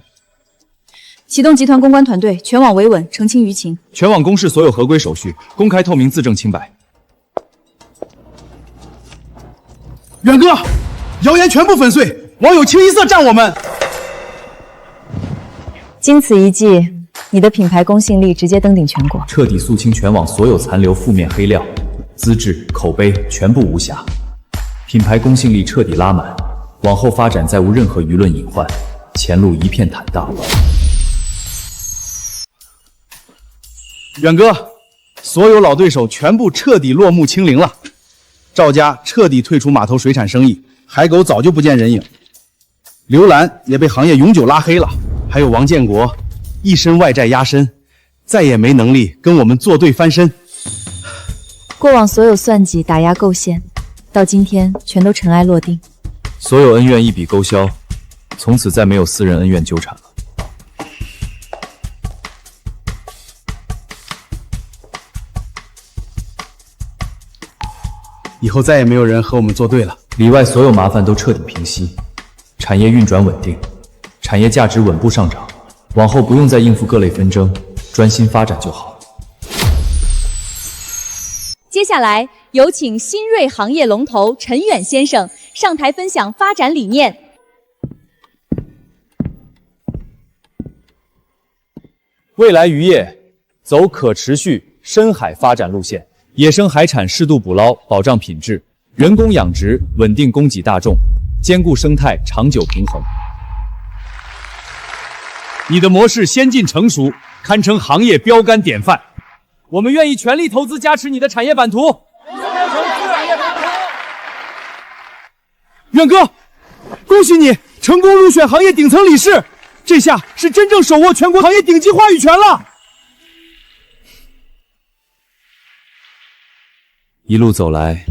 启动集团公关团队，全网维稳，澄清舆情。全网公示所有合规手续，公开透明，自证清白。远哥，谣言全部粉碎，网友清一色站我们。经此一击，你的品牌公信力直接登顶全国，彻底肃清全网所有残留负面黑料，资质、口碑全部无瑕，品牌公信力彻底拉满，往后发展再无任何舆论隐患，前路一片坦荡。远哥，所有老对手全部彻底落幕清零了。赵家彻底退出码头水产生意，海狗早就不见人影，刘兰也被行业永久拉黑了，还有王建国，一身外债压身，再也没能力跟我们作对翻身。过往所有算计打压构陷，到今天全都尘埃落定，所有恩怨一笔勾销，从此再没有私人恩怨纠缠了。以后再也没有人和我们作对了，里外所有麻烦都彻底平息，产业运转稳定，产业价值稳步上涨，往后不用再应付各类纷争，专心发展就好。接下来有请新锐行业龙头陈远先生上台分享发展理念。未来渔业走可持续深海发展路线。野生海产适度捕捞，保障品质；人工养殖，稳定供给大众，兼顾生态长久平衡。你的模式先进成熟，堪称行业标杆典范。我们愿意全力投资，加持你的产业版图。远哥，恭喜你成功入选行业顶层理事，这下是真正手握全国行业顶级话语权了。一路走来，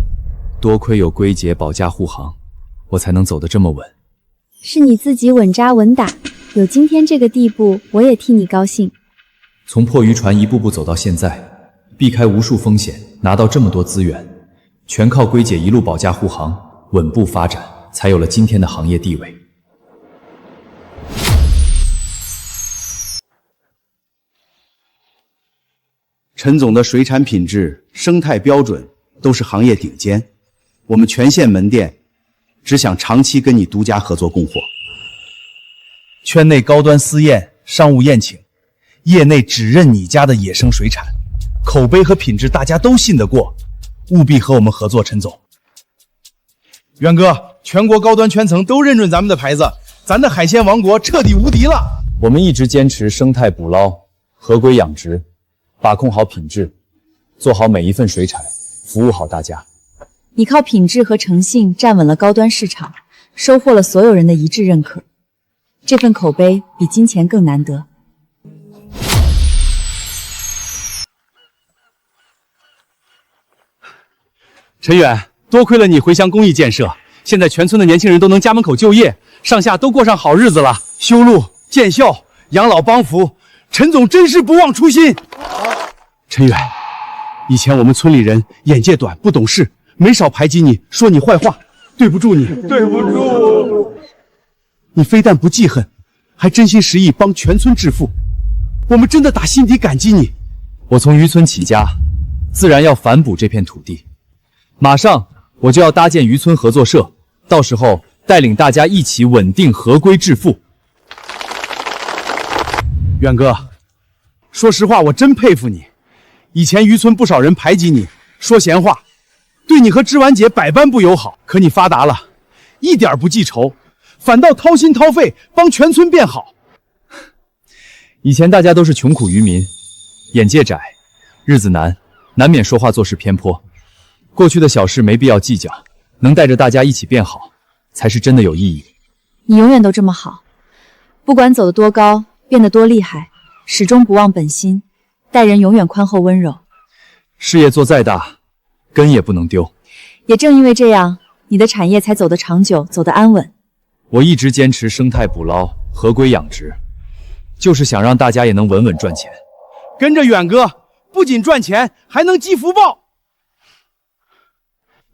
多亏有龟姐保驾护航，我才能走得这么稳。是你自己稳扎稳打，有今天这个地步，我也替你高兴。从破渔船一步步走到现在，避开无数风险，拿到这么多资源，全靠龟姐一路保驾护航，稳步发展，才有了今天的行业地位。陈总的水产品质、生态标准都是行业顶尖，我们全县门店只想长期跟你独家合作供货。圈内高端私宴、商务宴请，业内只认你家的野生水产，口碑和品质大家都信得过，务必和我们合作，陈总。远哥，全国高端圈层都认准咱们的牌子，咱的海鲜王国彻底无敌了。我们一直坚持生态捕捞、合规养殖，把控好品质，做好每一份水产，服务好大家。你靠品质和诚信站稳了高端市场，收获了所有人的一致认可。这份口碑比金钱更难得。陈远，多亏了你回乡公益建设，现在全村的年轻人都能家门口就业，上下都过上好日子了。修路、建校、养老帮扶，陈总真是不忘初心。陈远，以前我们村里人眼界短，不懂事，没少排挤你，说你坏话，对不住你，对不住。你非但不记恨，还真心实意帮全村致富，我们真的打心底感激你。我从渔村起家，自然要反哺这片土地。马上我就要搭建渔村合作社，到时候带领大家一起稳定合规致富。远哥，说实话，我真佩服你。以前渔村不少人排挤你，说闲话，对你和芝婉姐百般不友好。可你发达了，一点不记仇，反倒掏心掏肺帮全村变好。以前大家都是穷苦渔民，眼界窄，日子难，难免说话做事偏颇。过去的小事没必要计较，能带着大家一起变好，才是真的有意义。你永远都这么好，不管走得多高，变得多厉害，始终不忘本心，待人永远宽厚温柔。事业做再大，根也不能丢。也正因为这样，你的产业才走得长久，走得安稳。我一直坚持生态捕捞、合规养殖，就是想让大家也能稳稳赚钱。跟着远哥，不仅赚钱，还能积福报。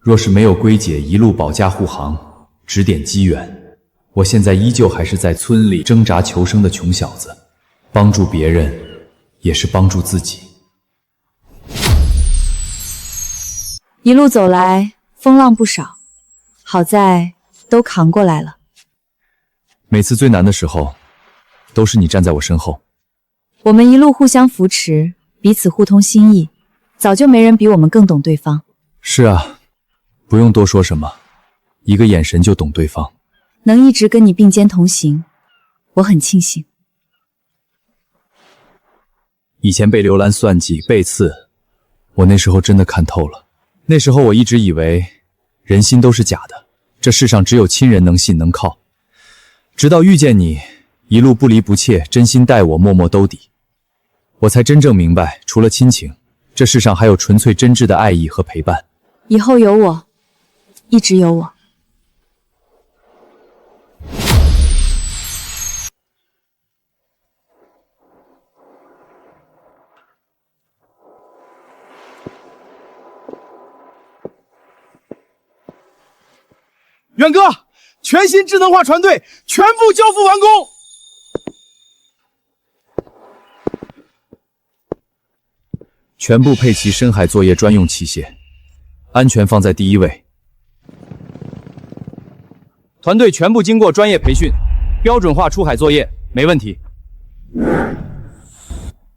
若是没有龟姐一路保驾护航，指点机缘，我现在依旧还是在村里挣扎求生的穷小子。帮助别人，也是帮助自己。一路走来，风浪不少，好在都扛过来了。每次最难的时候，都是你站在我身后。我们一路互相扶持，彼此互通心意，早就没人比我们更懂对方。是啊，不用多说什么，一个眼神就懂对方。能一直跟你并肩同行，我很庆幸。以前被刘兰算计、背刺，我那时候真的看透了。那时候我一直以为人心都是假的，这世上只有亲人能信能靠。直到遇见你，一路不离不弃，真心待我，默默兜底，我才真正明白，除了亲情，这世上还有纯粹真挚的爱意和陪伴。以后有我，一直有我。远哥，全新智能化船队全部交付完工。全部配齐深海作业专用器械，安全放在第一位。团队全部经过专业培训，标准化出海作业，没问题。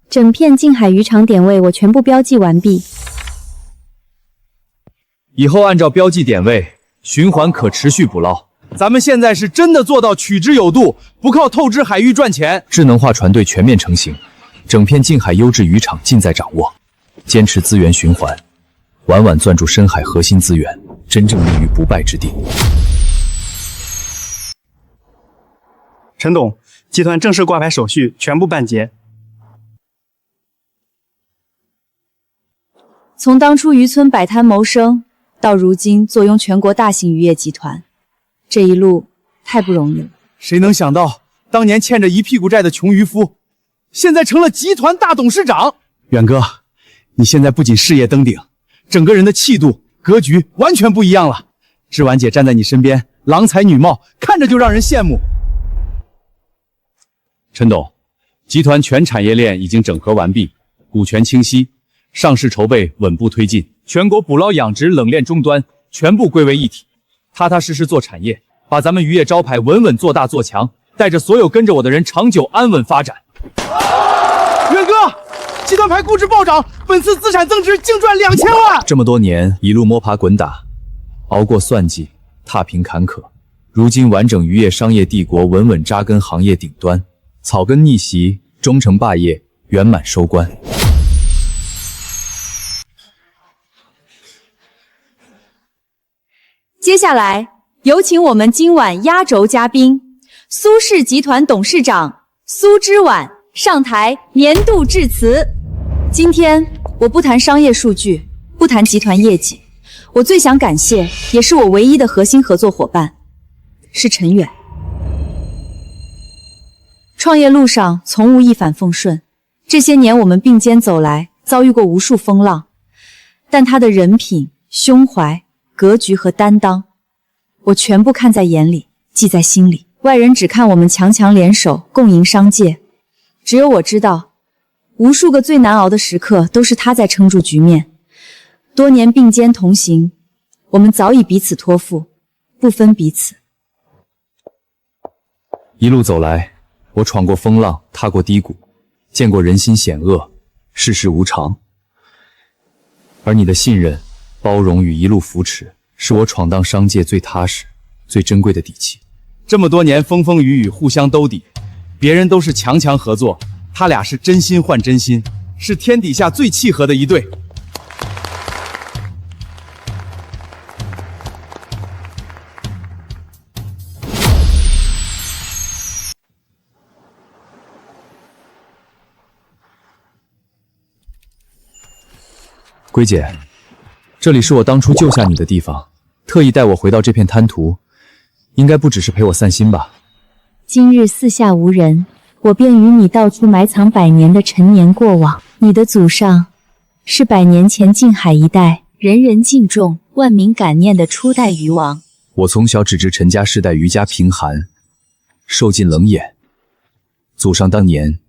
整片近海渔场点位我全部标记完毕。以后按照标记点位，循环可持续捕捞。咱们现在是真的做到取之有度，不靠透支海域赚钱。智能化船队全面成型，整片近海优质渔场尽在掌握。坚持资源循环，晚晚攥住深海核心资源，真正立于不败之地。陈董，集团正式挂牌手续全部办结。从当初渔村摆摊谋生，到如今坐拥全国大型渔业集团，这一路太不容易了。谁能想到，当年欠着一屁股债的穷渔夫，现在成了集团大董事长。远哥，你现在不仅事业登顶，整个人的气度、格局完全不一样了。志婉姐站在你身边，郎才女貌，看着就让人羡慕。陈董，集团全产业链已经整合完毕，股权清晰，上市筹备稳步推进，全国捕捞养殖冷链终端全部归为一体，踏踏实实做产业，把咱们渔业招牌稳稳做大做强，带着所有跟着我的人长久安稳发展。远哥，集团牌估值暴涨，本次资产增值净赚2000万。这么多年一路摸爬滚打，熬过算计，踏平坎坷，如今完整渔业商业帝国稳稳扎根行业顶端，草根逆袭，终成霸业，圆满收官。接下来有请我们今晚压轴嘉宾苏氏集团董事长苏之婉上台年度致辞。今天我不谈商业数据，不谈集团业绩，我最想感谢，也是我唯一的核心合作伙伴，是陈远。创业路上从无一帆风顺，这些年我们并肩走来，遭遇过无数风浪，但他的人品、胸怀、格局和担当，我全部看在眼里，记在心里。外人只看我们强强联手，共赢商界，只有我知道，无数个最难熬的时刻都是他在撑住局面。多年并肩同行，我们早已彼此托付，不分彼此。一路走来，我闯过风浪，踏过低谷，见过人心险恶，世事无常。而你的信任、包容与一路扶持，是我闯荡商界最踏实、最珍贵的底气。这么多年风风雨雨，互相兜底，别人都是强强合作，他俩是真心换真心，是天底下最契合的一对。龟姐，这里是我当初救下你的地方，特意带我回到这片滩涂，应该不只是陪我散心吧？今日四下无人，我便与你道出埋藏100年的陈年过往。你的祖上是100年前近海一带人人敬重、万民感念的初代渔王。我从小只知陈家世代渔家贫寒，受尽冷眼。祖上当年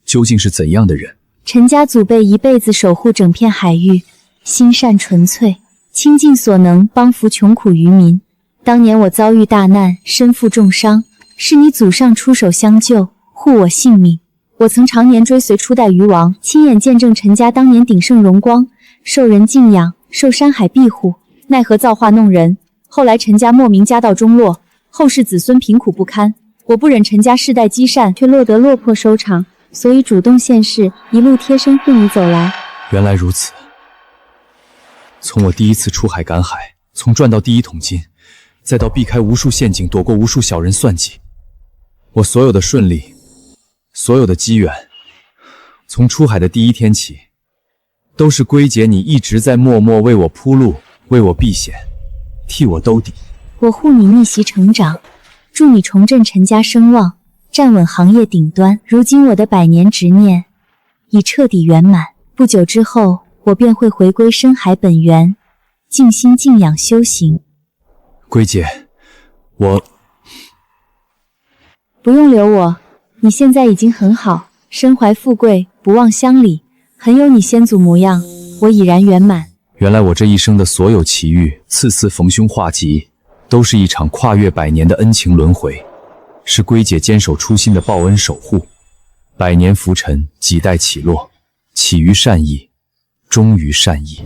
究竟是怎样的人？陈家祖辈一辈子守护整片海域，心善纯粹，倾尽所能帮扶穷苦渔民。当年我遭遇大难，身负重伤，是你祖上出手相救，护我性命。我曾常年追随初代渔王，亲眼见证陈家当年鼎盛荣光，受人敬仰，受山海庇护。奈何造化弄人，后来陈家莫名家道中落，后世子孙贫苦不堪。我不忍陈家世代积善，却落得落魄收场，所以主动现世，一路贴身护你走来。原来如此。从我第一次出海赶海，从赚到第1桶金，再到避开无数陷阱，躲过无数小人算计，我所有的顺利，所有的机缘，从出海的第1天起，都是龟姐你一直在默默为我铺路，为我避险，替我兜底。我护你逆袭成长，助你重振陈家声望，站稳行业顶端。如今我的100年执念已彻底圆满，不久之后，我便会回归深海本源，静心静养修行。龟姐，我不用留我，你现在已经很好，身怀富贵，不忘乡里，很有你先祖模样，我已然圆满。原来我这一生的所有奇遇，次次逢凶化吉，都是一场跨越100年的恩情轮回，是龟姐坚守初心的报恩守护。100年浮沉，几代起落，起于善意，终于善意。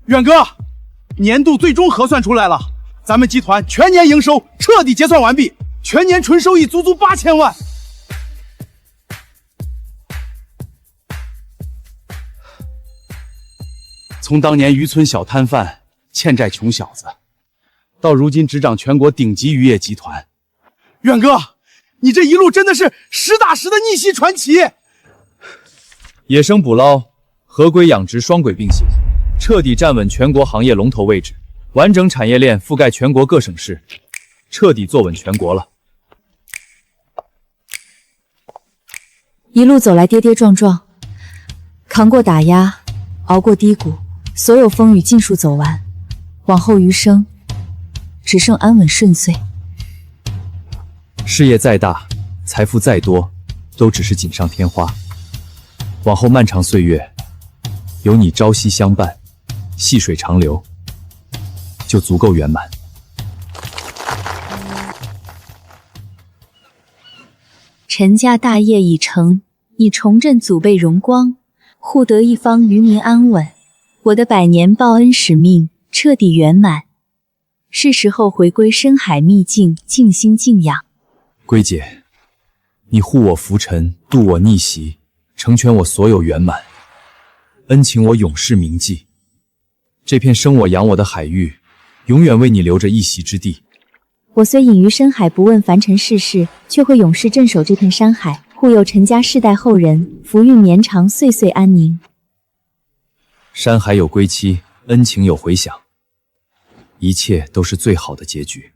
远哥，年度最终核算出来了，咱们集团全年营收彻底结算完毕，全年纯收益足足8000万。从当年渔村小摊贩、欠债穷小子，到如今执掌全国顶级渔业集团，远哥，你这一路真的是实打实的逆袭传奇。野生捕捞、合规养殖双轨并行，彻底站稳全国行业龙头位置，完整产业链覆盖全国各省市，彻底坐稳全国了。一路走来跌跌撞撞，扛过打压，熬过低谷，所有风雨尽数走完，往后余生只剩安稳顺遂。事业再大，财富再多，都只是锦上添花。往后漫长岁月，有你朝夕相伴，细水长流，就足够圆满。陈家大业已成，你重振祖辈荣光，护得一方渔民安稳。我的100年报恩使命彻底圆满，是时候回归深海秘境，静心静养。龟姐，你护我浮沉，渡我逆袭，成全我所有圆满，恩情我永世铭记。这片生我养我的海域，永远为你留着一席之地。我虽隐于深海，不问凡尘世事，却会永世镇守这片山海，护佑陈家世代后人，福运绵长，岁岁安宁。山海有归期，恩情有回响，一切都是最好的结局。